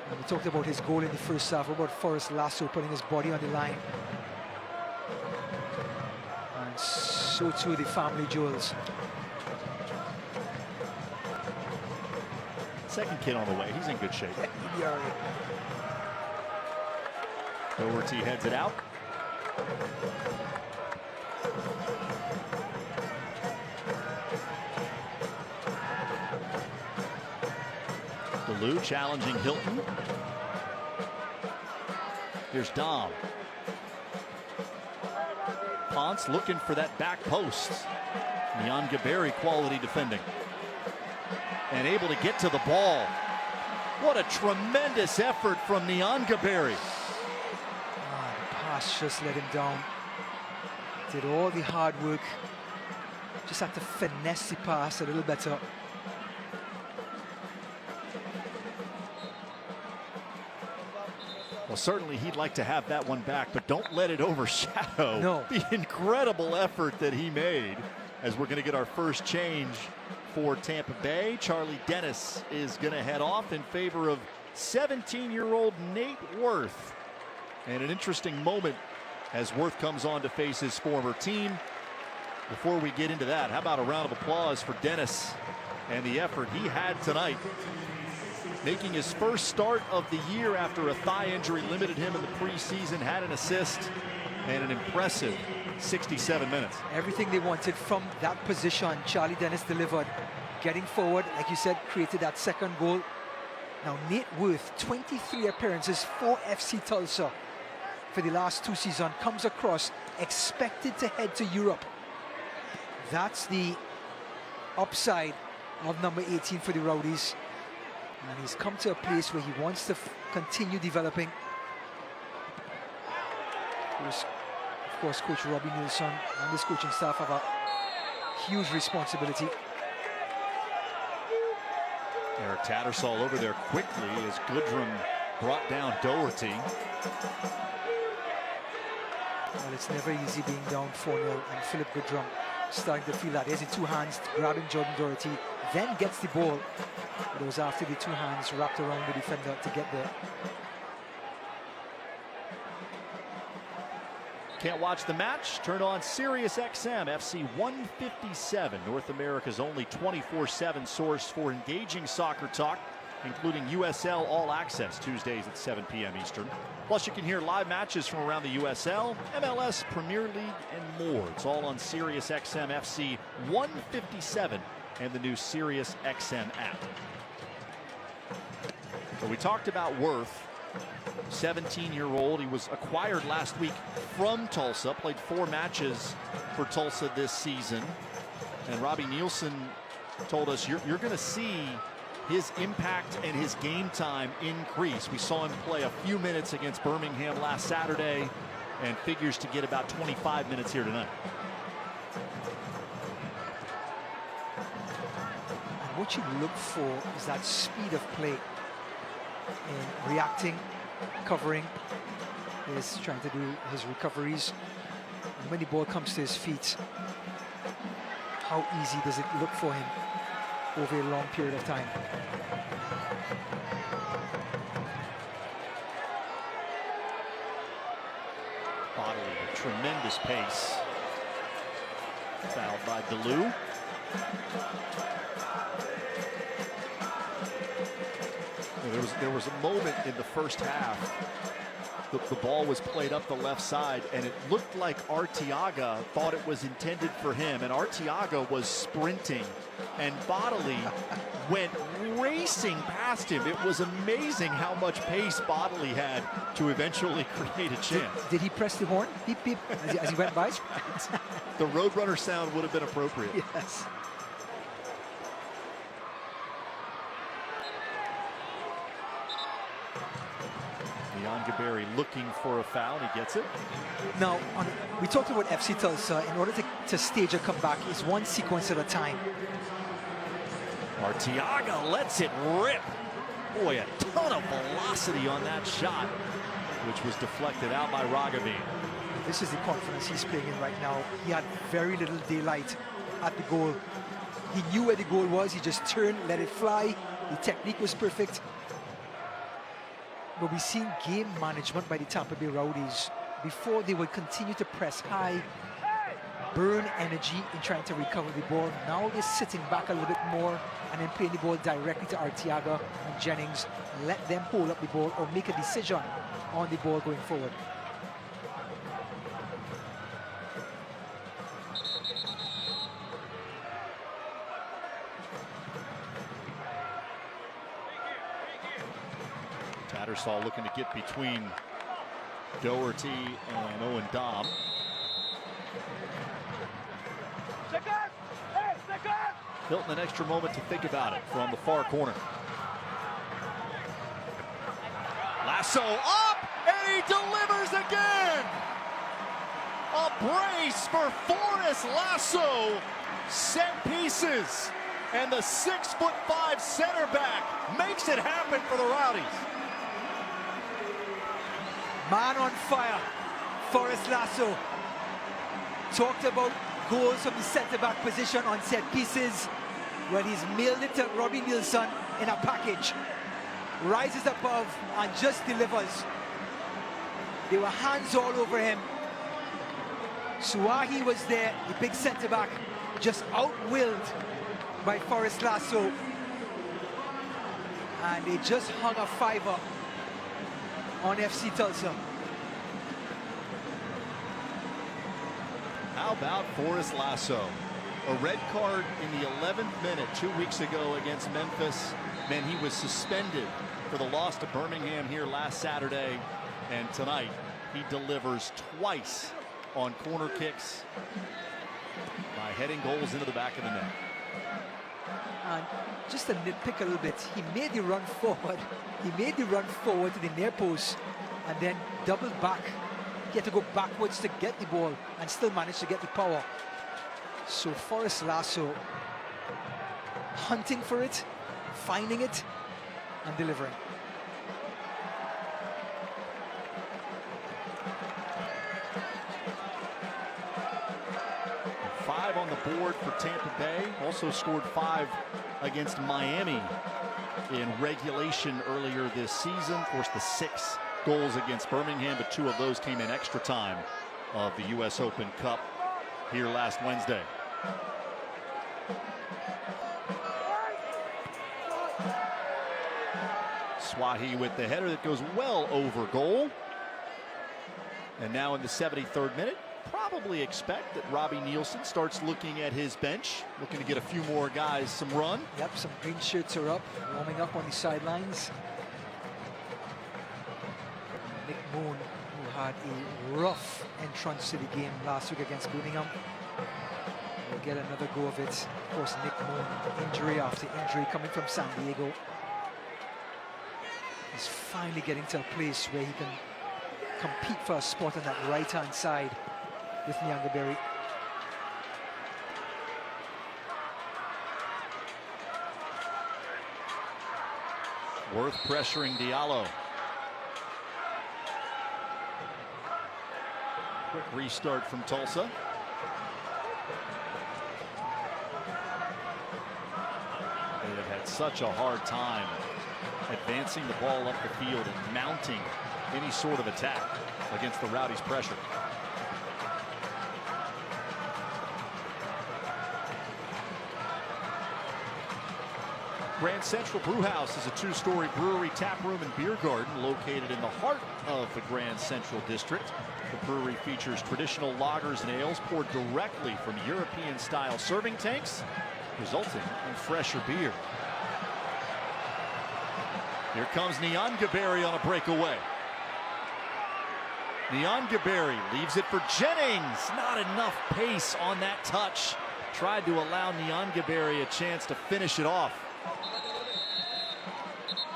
And we talked about his goal in the first half, about Forrest Lasso putting his body on the line, and so too the family jewels. Second kid on the way, he's in good shape. Yeah. Doherty heads it out. DeLu challenging Hilton. Here's Dom. Ponce looking for that back post. Nyangaberi quality defending. And able to get to the ball. What a tremendous effort from Nyangaberi. The pass just let him down. Did all the hard work. Just had to finesse the pass a little better. Well, certainly he'd like to have that one back, but don't let it overshadow the incredible effort that he made. As we're going to get our first change for Tampa Bay, Charlie Dennis is going to head off in favor of 17-year-old Nate Worth. And an interesting moment as Worth comes on to face his former team. Before we get into that, how about a round of applause for Dennis and the effort he had tonight. Making his first start of the year after a thigh injury limited him in the preseason, had an assist and an impressive 67 minutes. Everything they wanted from that position, Charlie Dennis delivered. Getting forward, like you said, created that second goal. Now Nate Worth, 23 appearances for FC Tulsa for the last 2 seasons, comes across, expected to head to Europe. That's the upside of number 18 for the Rowdies. And he's come to a place where he wants to continue developing. Of course, Coach Robbie Nielsen and his coaching staff have a huge responsibility. Eric Tattersall over there quickly as Goodrum brought down Doherty. Well, it's never easy being down 4-0, and Philip Goodrum starting to feel that. There's the two hands grabbing Jordan Doherty, then gets the ball. But it was after the two hands wrapped around the defender to get there. Can't watch the match? Turn on Sirius XM FC 157, North America's only 24/7 source for engaging soccer talk, including USL All Access Tuesdays at 7 p.m. Eastern. Plus, you can hear live matches from around the USL, MLS, Premier League, and more. It's all on Sirius XM FC 157 and the new Sirius XM app. So we talked about Worth, 17-year-old. He was acquired last week from Tulsa, played 4 matches for Tulsa this season. And Robbie Nielsen told us you're going to see his impact and his game time increase. We saw him play a few minutes against Birmingham last Saturday and figures to get about 25 minutes here tonight. what you look for is that speed of play in reacting, covering. He's trying to do his recoveries. And when the ball comes to his feet, how easy does it look for him over a long period of time? Bodley with tremendous pace. Fouled by DeLu. There was a moment in the first half. The ball was played up the left side, and it looked like Arteaga thought it was intended for him, and Arteaga was sprinting, and Bodley went racing past him. It was amazing how much pace Bodley had to eventually create a chance. Did he press the horn? Beep, beep, as he went by? The Roadrunner sound would have been appropriate. Yes. Gaberi looking for a foul, and he gets it. Now, we talked about FC Tulsa. In order to stage a comeback, it's one sequence at a time. Arteaga lets it rip. Boy, a ton of velocity on that shot, which was deflected out by Rowdies. This is the confidence he's playing in right now. He had very little daylight at the goal. He knew where the goal was. He just turned, let it fly. The technique was perfect. But we've seen game management by the Tampa Bay Rowdies. Before, they would continue to press high, burn energy in trying to recover the ball. Now they're sitting back a little bit more and then playing the ball directly to Arteaga and Jennings. Let them hold up the ball or make a decision on the ball going forward. Tattersall looking to get between Doherty and Owen Dom. Hilton an extra moment to think about it from the far corner. Lasso up, and he delivers again. A brace for Forrest Lasso. Set pieces, and the 6'5" center back makes it happen for the Rowdies. Man on fire, Forrest Lasso. Talked about goals from the centre-back position on set pieces. Well, he's mailed it to Robbie Nielsen in a package. Rises above and just delivers. There were hands all over him. Suahi was there, the big centre-back, just outwilled by Forrest Lasso. And they just hung a fiver on FC Tulsa. How about Forrest Lasso? A red card in the 11th minute 2 weeks ago against Memphis meant he was suspended for the loss to Birmingham here last Saturday. And tonight, he delivers twice on corner kicks by heading goals into the back of the net. And just to nitpick a little bit, he made the run forward. He made the run forward to the near post and then doubled back. He had to go backwards to get the ball and still managed to get the power. So Forrest Lasso hunting for it, finding it, and delivering. Five on the board for Tampa Bay. Also scored 5 against Miami in regulation earlier this season. Of course, the 6 goals against Birmingham, but 2 of those came in extra time of the U.S. Open Cup here last Wednesday. Swahi with the header that goes well over goal. And now in the 73rd minute, probably expect that Robbie Nielsen starts looking at his bench, looking to get a few more guys some run. Yep, some green shirts are up, warming up on the sidelines. Nick Moon, who had a rough entrance to the game last week against Birmingham, will get another go of it. Of course, Nick Moon, injury after injury, coming from San Diego. He's finally getting to a place where he can compete for a spot on that right-hand side with Nyangaberi. Worth pressuring Diallo. Quick restart from Tulsa. They have had such a hard time advancing the ball up the field and mounting any sort of attack against the Rowdies' pressure. Grand Central Brewhouse is a two-story brewery, tap room, and beer garden located in the heart of the Grand Central District. The brewery features traditional lagers and ales poured directly from European-style serving tanks, resulting in fresher beer. Here comes Nyangaberi on a breakaway. Nyangaberi leaves it for Jennings. Not enough pace on that touch. Tried to allow Nyangaberi a chance to finish it off.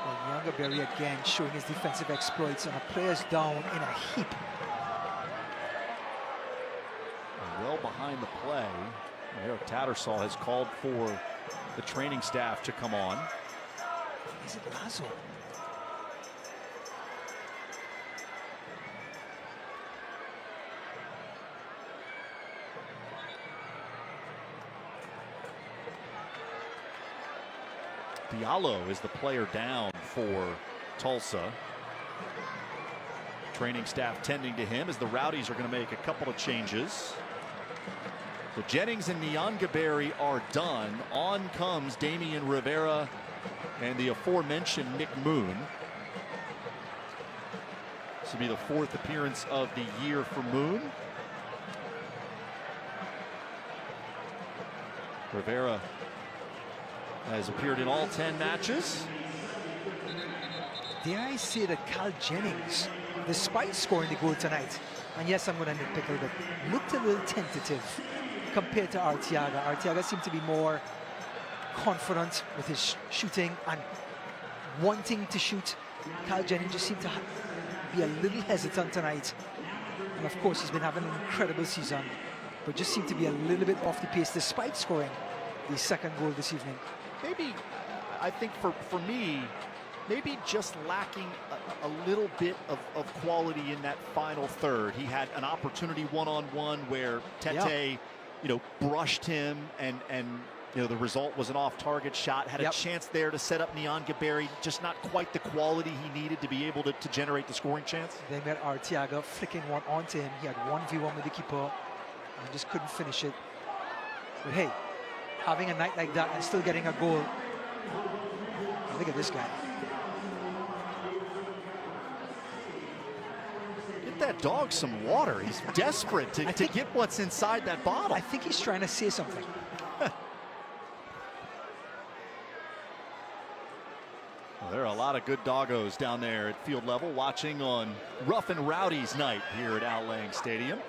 Well, Nyangaberi again showing his defensive exploits, and a player's down in a heap. Well behind the play. Eric Tattersall has called for the training staff to come on. Is it Lazo? Diallo is the player down for Tulsa. Training staff tending to him as the Rowdies are going to make a couple of changes. So Jennings and Nyangaberi are done. On comes Damian Rivera and the aforementioned Nick Moon. This will be the fourth appearance of the year for Moon. Rivera has appeared in all 10 matches. Dare I say that Cal Jennings, despite scoring the goal tonight, and yes, I'm going to nitpick a little bit, looked a little tentative compared to Arteaga. Arteaga seemed to be more confident with his shooting and wanting to shoot. Cal Jennings just seemed to be a little hesitant tonight. And of course, he's been having an incredible season, but just seemed to be a little bit off the pace despite scoring the second goal this evening. Maybe, I think for me, maybe just lacking a little bit of quality in that final third. He had an opportunity one-on-one where Tete, you know, brushed him, and you know, the result was an off-target shot. Had a chance there to set up Nyangaberi, just not quite the quality he needed to be able to generate the scoring chance. Then we had Arteaga flicking one onto him. He had 1v1 with the keeper and just couldn't finish it. But hey, having a night like that and still getting a goal. Look at this guy. Get that dog some water. He's desperate to get what's inside that bottle. I think he's trying to say something. Well, there are a lot of good doggos down there at field level watching on Rough and Rowdies night here at Al Lang Stadium.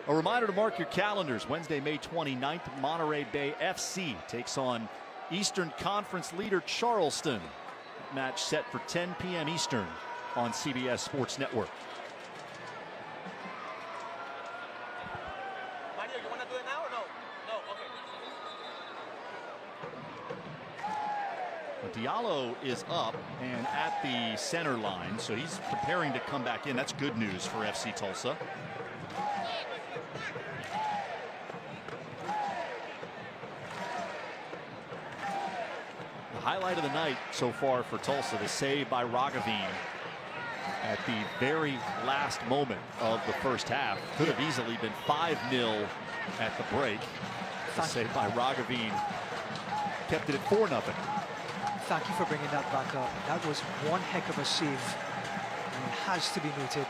A reminder to mark your calendars. Wednesday, May 29th, Monterey Bay FC takes on Eastern Conference leader Charleston. Match set for 10 p.m. Eastern on CBS Sports Network. Mario, you want to do it now or no? No, okay. Diallo is up and at the center line, so he's preparing to come back in. That's good news for FC Tulsa. The highlight of the night so far for Tulsa, the save by Ragaveen at the very last moment of the first half. Could have easily been 5-0 at the break. The save by Ragaveen kept it at 4-0. Thank you for bringing that back up. That was one heck of a save, and it has to be noted.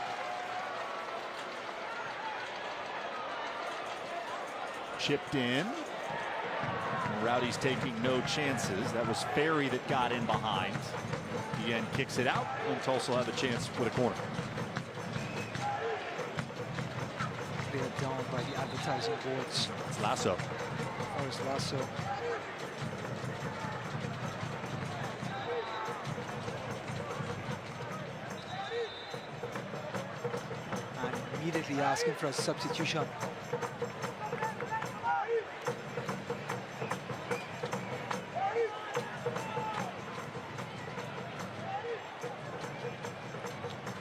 Chipped in. And Rowdies taking no chances. That was Ferry that got in behind. Again, kicks it out, and Tulsa will have a chance with a corner. Cleared down by the advertising boards. It's Lasso. Forrest Lasso. And immediately asking for a substitution.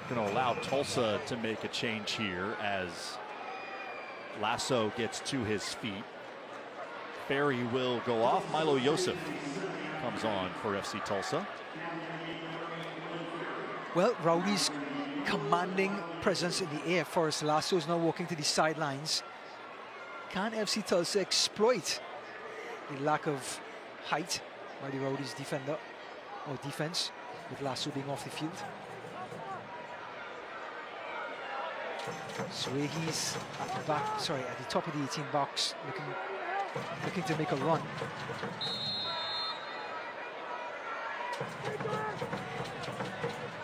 Going to allow Tulsa to make a change here as Lasso gets to his feet. Ferry will go off. Milo Yosef comes on for FC Tulsa. Well, Rowdies commanding presence in the air. Forrest Lasso is now walking to the sidelines. Can FC Tulsa exploit the lack of height by the Rowdies defender or defense, with Lasso being off the field? Swahi's at the back, sorry, at the top of the 18 box, looking to make a run.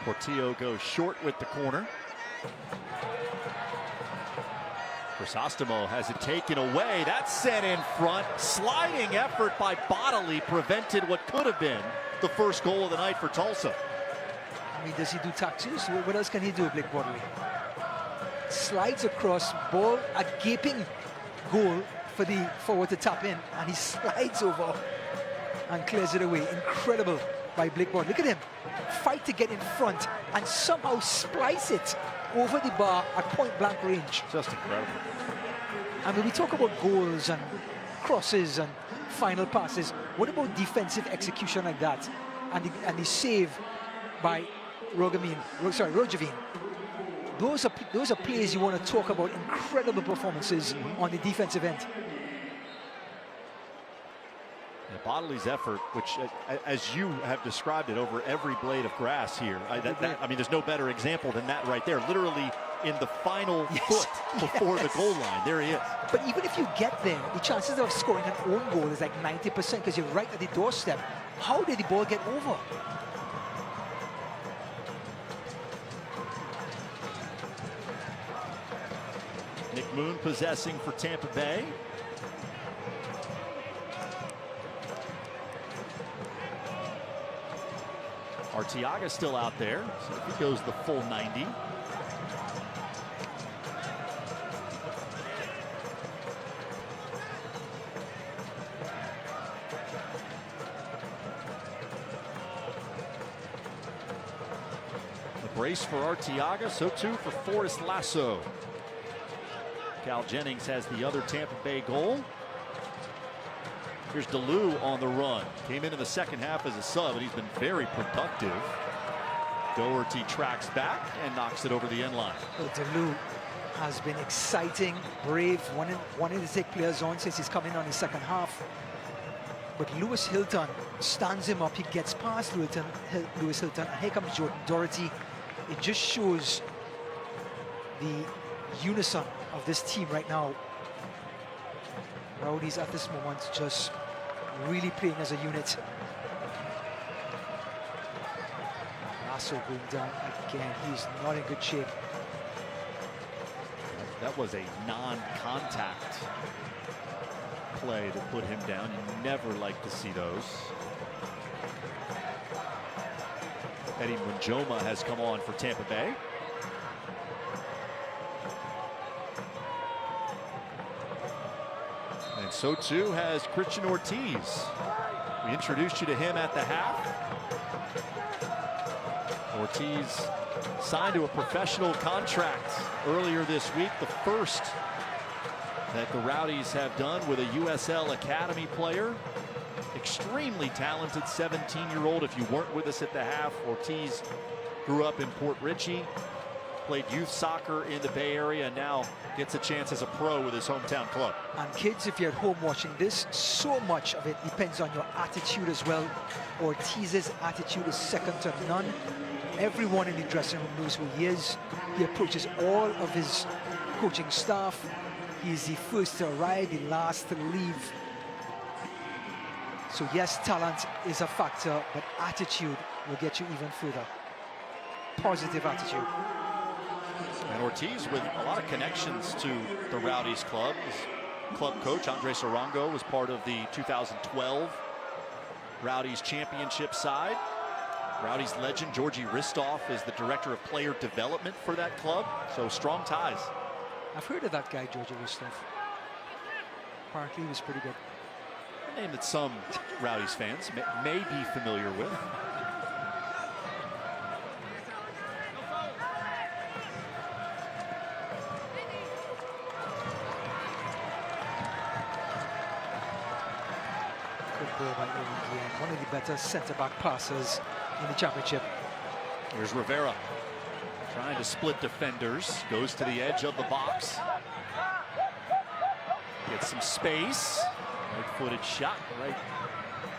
Portillo goes short with the corner. Crisostomo has it taken away. That's sent in front. Sliding effort by Bodily prevented what could have been the first goal of the night for Tulsa. I mean, does he do taxis? What else can he do, Blake Bodily? Slides across, ball, a gaping goal for the forward to tap in, and he slides over and clears it away. Incredible by Blake Bodily. Look at him fight to get in front and somehow splice it over the bar at point blank range. Just incredible. I mean, we talk about goals and crosses and final passes. What about defensive execution like that? And the save by Rojavin. Those are plays you want to talk about. Incredible performances on the defensive end. Yeah, Bodily's effort, which, as you have described it, over every blade of grass here. I mean, there's no better example than that right there. Literally in the final foot before the goal line. There he is. But even if you get there, the chances of scoring an own goal is like 90% because you're right at the doorstep. How did the ball get over? Nick Moon possessing for Tampa Bay. Arteaga still out there, so he goes the full 90. The brace for Arteaga, so too for Forrest Lasso. Cal Jennings has the other Tampa Bay goal. Here's DeLu on the run. Came into the second half as a sub, and he's been very productive. Doherty tracks back and knocks it over the end line. Well, DeLu has been exciting, brave, wanting to take players on since he's come in on the second half. But Lewis Hilton stands him up. He gets past Lewis Hilton, and here comes Jordan Doherty. It just shows the unison of this team right now. Rowdies at this moment just really playing as a unit. Lasso going down again. He's not in good shape. That was a non-contact play to put him down. You never like to see those. Eddie Munjoma has come on for Tampa Bay. And so too has Christian Ortiz. We introduced you to him at the half. Ortiz signed to a professional contract earlier this week, the first that the Rowdies have done with a USL Academy player. Extremely talented 17-year-old. If you weren't with us at the half, Ortiz grew up in Port Richey, played youth soccer in the Bay Area, and now gets a chance as a pro with his hometown club. And kids, if you're at home watching this, so much of it depends on your attitude as well. Ortiz's attitude is second to none. Everyone in the dressing room knows who he is. He approaches all of his coaching staff. He's the first to arrive, the last to leave. So yes, talent is a factor, but attitude will get you even further. Positive attitude. And Ortiz with a lot of connections to the Rowdies club. His club coach, Andres Arango, was part of the 2012 Rowdies Championship side. Rowdies legend Georgie Ristoff is the director of player development for that club. So strong ties. I've heard of that guy, Georgie Ristoff. Apparently he was pretty good. A name that some Rowdies fans may be familiar with. by Aaron Guillen, one of the better centre-back passers in the championship. Here's Rivera trying to split defenders, goes to the edge of the box. Gets some space. Right-footed shot right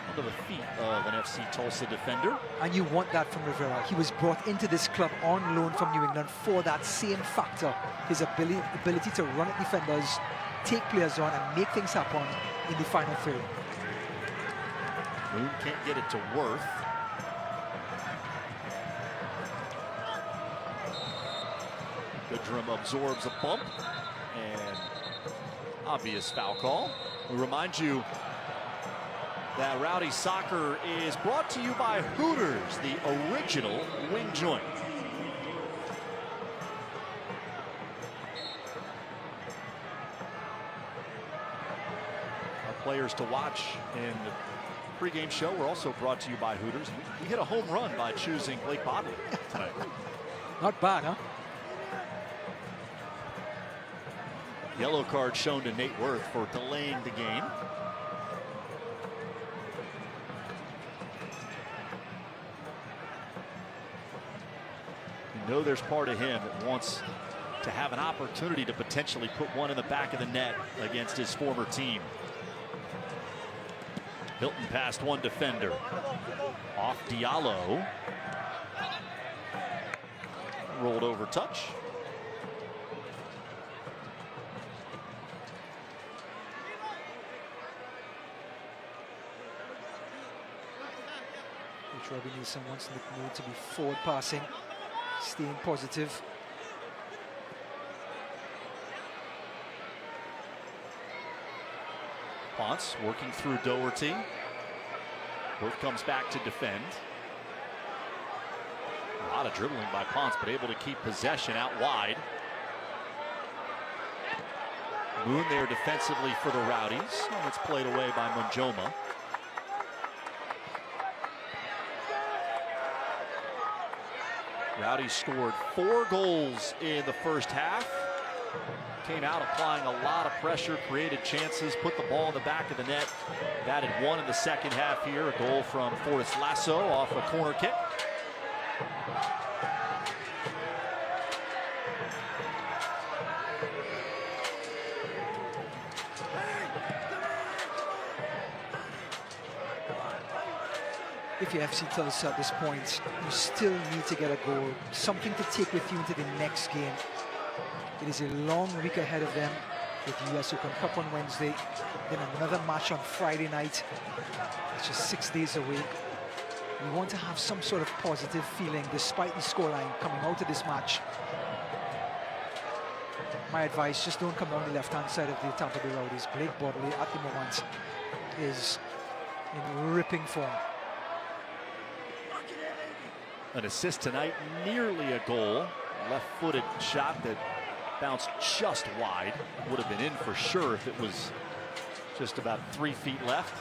under the feet of an FC Tulsa defender. And you want that from Rivera. He was brought into this club on loan from New England for that same factor. His ability to run at defenders, take players on, and make things happen in the final third. Moon can't get it to Worth. Goodrum absorbs a bump, and obvious foul call. We remind you that Rowdy Soccer is brought to you by Hooters, the original wing joint. Our players to watch in the pregame show were also brought to you by Hooters. We hit a home run by choosing Blake Bodley tonight. Not bad, huh? Yellow card shown to Nate Worth for delaying the game. You know there's part of him that wants to have an opportunity to potentially put one in the back of the net against his former team. Hilton past one defender. Off Diallo. Rolled over touch. Robbie Neeson wants Nick Moon to be forward passing, staying positive. Ponce working through Doherty. Worth comes back to defend. A lot of dribbling by Ponce, but able to keep possession out wide. Moon there defensively for the Rowdies. And it's played away by Munjoma. Rowdies scored 4 goals in the first half. Came out applying a lot of pressure, created chances, put the ball in the back of the net. Added 1 in the second half here. A goal from Forrest Lasso off a corner kick. If you're FC Tulsa at this point, you still need to get a goal, something to take with you into the next game. It is a long week ahead of them with the US Open Cup on Wednesday, then another match on Friday night. It's just 6 days away. You want to have some sort of positive feeling despite the scoreline coming out of this match. My advice, just don't come down the left-hand side of the Tampa Bay Rowdies. Blake Bodley at the moment is in ripping form. An assist tonight, nearly a goal. Left-footed shot that bounced just wide. Would have been in for sure if it was just about 3 feet left.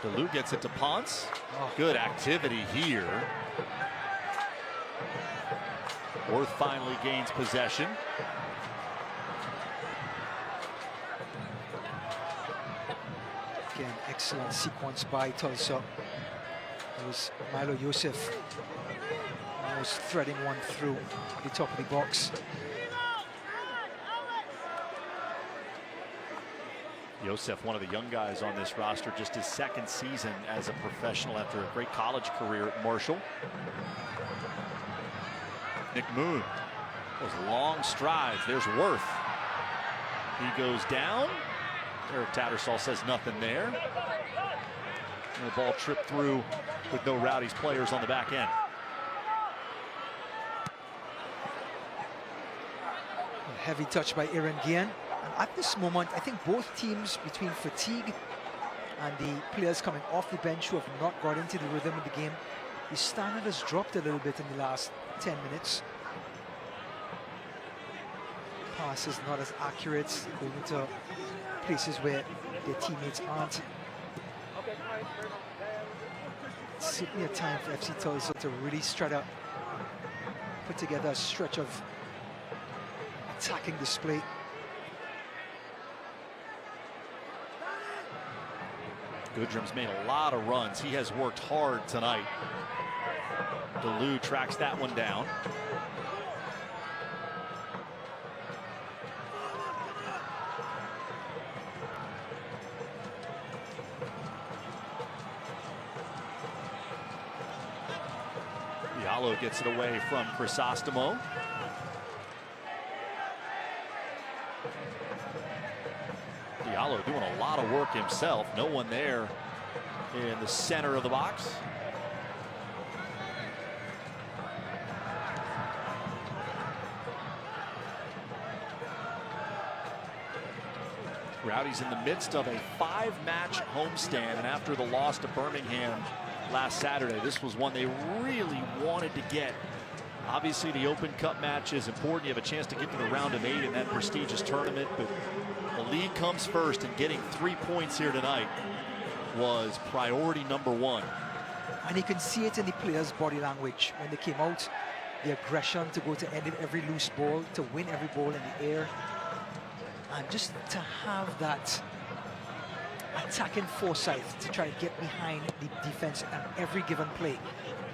DeLu gets it to Ponce. Good activity here. Worth finally gains possession. Again, excellent sequence by Tulsa. It was Milo Yosef almost threading one through the top of the box. Yosef, one of the young guys on this roster, just his second season as a professional after a great college career at Marshall. Nick Moon, those long strides. There's Worth. He goes down. Eric Tattersall says nothing there. And the ball tripped through with no Rowdies players on the back end. A heavy touch by Aaron Guillen. And at this moment, I think both teams, between fatigue and the players coming off the bench who have not got into the rhythm of the game, the standard has dropped a little bit in the last 10 minutes. Pass is not as accurate, going into places where their teammates aren't. certainly a time for FC Tulsa to really put together a stretch of attacking display. Goodrum's made a lot of runs. He has worked hard tonight. DeLu tracks that one down. Diallo gets it away from Crisostomo. Diallo doing a lot of work himself. No one there in the center of the box. Rowdies in the midst of a 5-match homestand, and after the loss to Birmingham last Saturday, this was one they really wanted to get. Obviously, the Open Cup match is important. You have a chance to get to the round of 8 in that prestigious tournament, but the league comes first, and getting 3 points here tonight was priority number 1. And you can see it in the players' body language when they came out. The aggression to go to end every loose ball, to win every ball in the air. And just to have that attacking foresight to try to get behind the defense at every given play,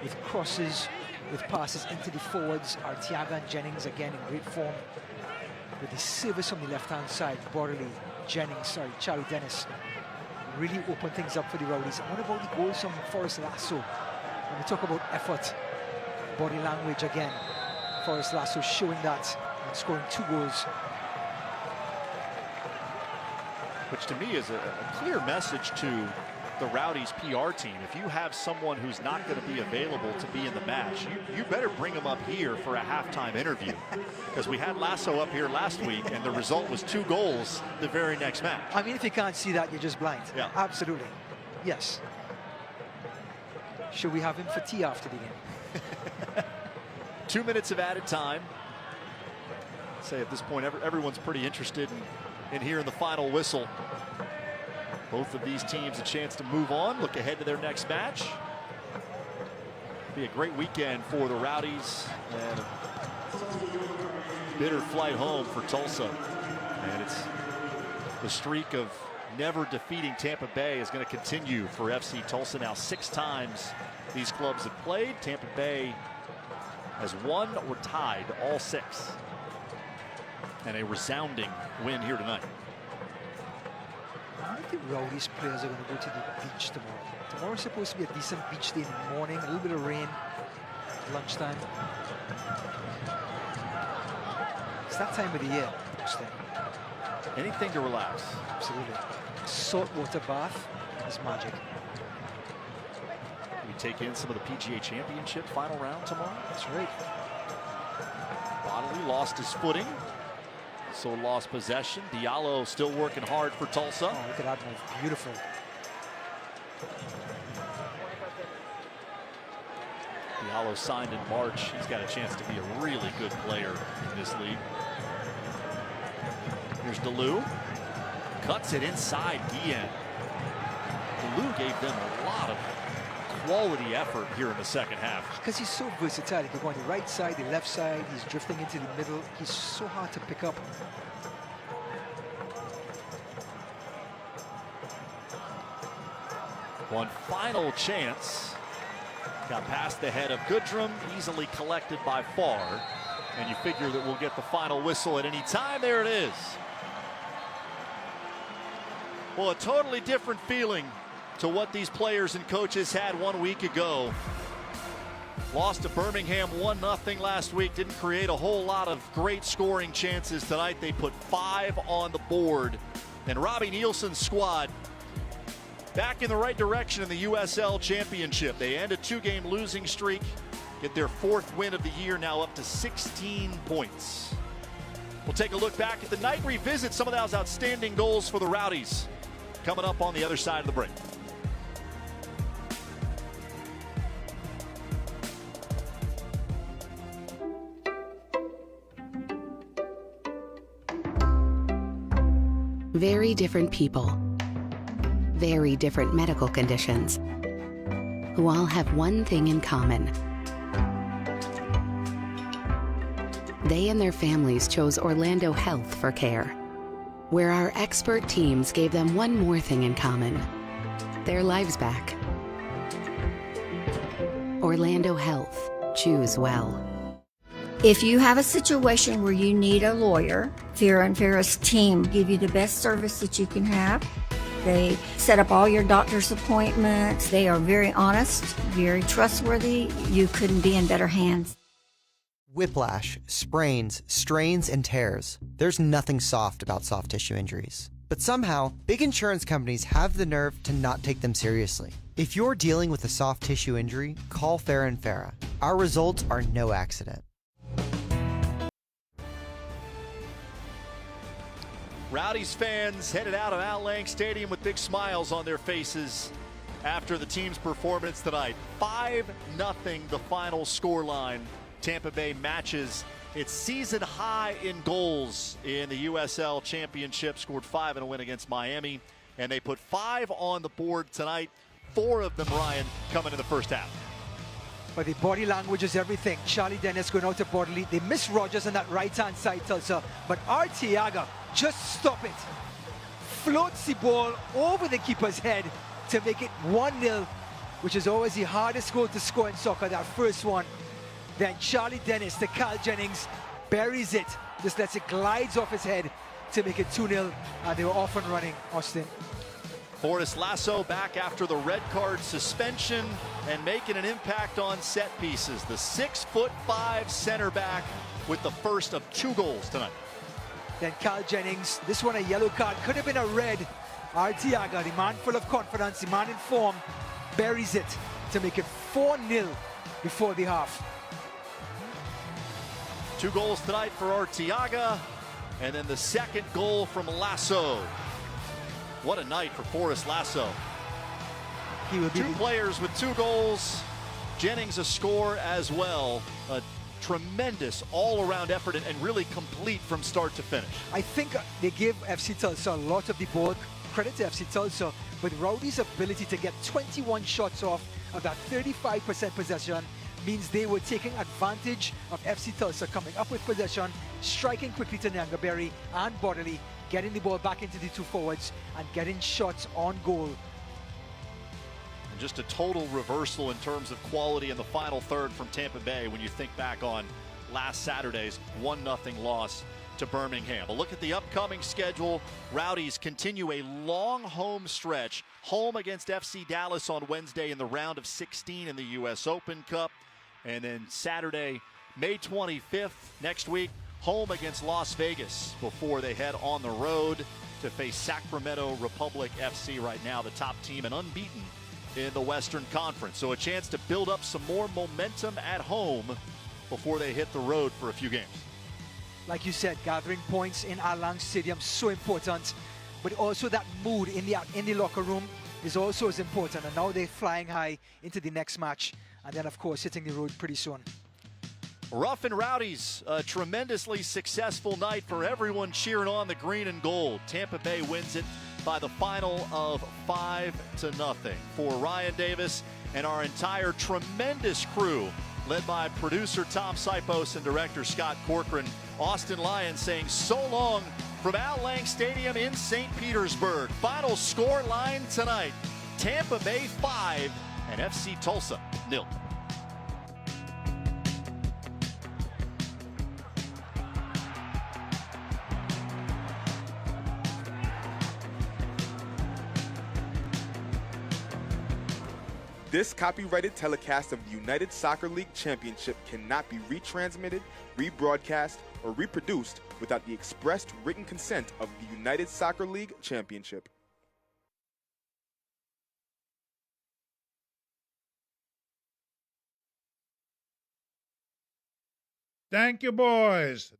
with crosses, with passes into the forwards. Arteaga and Jennings again in great form. With the service on the left-hand side, Charlie Dennis really opened things up for the Rowdies. And what about the goals from Forrest Lasso? When we talk about effort, body language again, Forrest Lasso showing that and scoring 2 goals. Which to me is a clear message to the Rowdies PR team. If you have someone who's not going to be available to be in the match, you better bring them up here for a halftime interview. Because we had Lasso up here last week, and the result was 2 goals the very next match. I mean, if you can't see that, you're just blind. Yeah. Absolutely. Yes. Should we have him for tea after the game? 2 minutes of added time. I'd say at this point, everyone's pretty interested in hearing the final whistle. Both of these teams a chance to move on, look ahead to their next match. Be a great weekend for the Rowdies, and a bitter flight home for Tulsa. And it's the streak of never defeating Tampa Bay is going to continue for FC Tulsa. Now 6 times these clubs have played. Tampa Bay has won or tied all 6. And a resounding win here tonight. I think the Rowdies players are going to go to the beach tomorrow. Tomorrow's supposed to be a decent beach day in the morning, a little bit of rain, lunchtime. It's that time of the year. Anything to relax. Absolutely. Saltwater bath is magic. We take in some of the PGA Championship final round tomorrow. That's right. Bonnelly lost his footing, so lost possession. Diallo still working hard for Tulsa. Oh, look at that move. Beautiful. Diallo signed in March. He's got a chance to be a really good player in this league. Here's DeLu. Cuts it inside Guillen. DeLu gave them a lot of quality effort here in the second half. Because he's so versatile. He can go on the right side, the left side. He's drifting into the middle. He's so hard to pick up. One final chance. Got past the head of Goodrum, easily collected by Farr. And you figure that we'll get the final whistle at any time. There it is. Well, a totally different feeling to what these players and coaches had 1 week ago. Lost to Birmingham 1-0 last week. Didn't create a whole lot of great scoring chances tonight. They put 5 on the board. And Robbie Nielsen's squad back in the right direction in the USL Championship. They end a 2-game losing streak, get their 4th win of the year, now up to 16 points. We'll take a look back at the night, revisit some of those outstanding goals for the Rowdies. Coming up on the other side of the break. Very different people. Very different medical conditions. who all have one thing in common. They and their families chose Orlando Health for care, where our expert teams gave them one more thing in common: their lives back. Orlando Health. Choose well. If you have a situation where you need a lawyer, Farrah & Farrah's team give you the best service that you can have. They set up all your doctor's appointments. They are very honest, very trustworthy. You couldn't be in better hands. Whiplash, sprains, strains, and tears. There's nothing soft about soft tissue injuries. But somehow, big insurance companies have the nerve to not take them seriously. If you're dealing with a soft tissue injury, call Farrah & Farrah. Our results are no accident. Rowdies fans headed out of Al Lang Stadium with big smiles on their faces after the team's performance tonight. 5-0 the final scoreline. Tampa Bay matches its season high in goals in the USL Championship, scored 5 in a win against Miami, and they put 5 on the board tonight. 4 of them, Ryan, coming in the first half. But the body language is everything. Charlie Dennis going out to Bodley. They miss Rogers on that right-hand side, Tulsa. But Arteaga, just stop it. Floats the ball over the keeper's head to make it 1-0, which is always the hardest goal to score in soccer, that first one. Then Charlie Dennis to Carl Jennings, buries it, just lets it glides off his head to make it 2-0, and they were off and running, Austin. Forrest Lasso back after the red card suspension and making an impact on set pieces. The 6'5" center back with the first of 2 goals tonight. Then Carl Jennings, this one a yellow card, could have been a red. Arteaga, the man full of confidence, the man in form, buries it to make it 4-0 before the half. 2 goals tonight for Arteaga, and then the second goal from Lasso. What a night for Forrest Lasso. He would be 2 players with 2 goals. Jennings a score as well. A tremendous all-around effort and really complete from start to finish. I think they give FC Tulsa a lot of the ball. Credit to FC Tulsa, but Rowdies' ability to get 21 shots off of that 35% possession means they were taking advantage of FC Tulsa coming up with possession, striking quickly to Nangaberry and Bodley, getting the ball back into the 2 forwards and getting shots on goal. And just a total reversal in terms of quality in the final third from Tampa Bay when you think back on last Saturday's 1-0 loss to Birmingham. A look at the upcoming schedule. Rowdies continue a long home stretch. Home against FC Dallas on Wednesday in the round of 16 in the US Open Cup. And then Saturday, May 25th, next week, home against Las Vegas before they head on the road to face Sacramento Republic FC, right now the top team and unbeaten in the Western Conference. So a chance to build up some more momentum at home before they hit the road for a few games. Like you said, gathering points in Al Lang Stadium, so important. But also that mood in the locker room is also as important. And now they're flying high into the next match. And then, of course, hitting the road pretty soon. Rough and Rowdies, a tremendously successful night for everyone cheering on the green and gold. Tampa Bay wins it by the final of 5-0. For Ryan Davis and our entire tremendous crew, led by producer Tom Sipos and director Scott Corcoran, Austin Lyon saying so long from Al Lang Stadium in St. Petersburg. Final score line tonight, Tampa Bay 5 and FC Tulsa 0. This copyrighted telecast of the United Soccer League Championship cannot be retransmitted, rebroadcast, or reproduced without the expressed written consent of the United Soccer League Championship. Thank you, boys.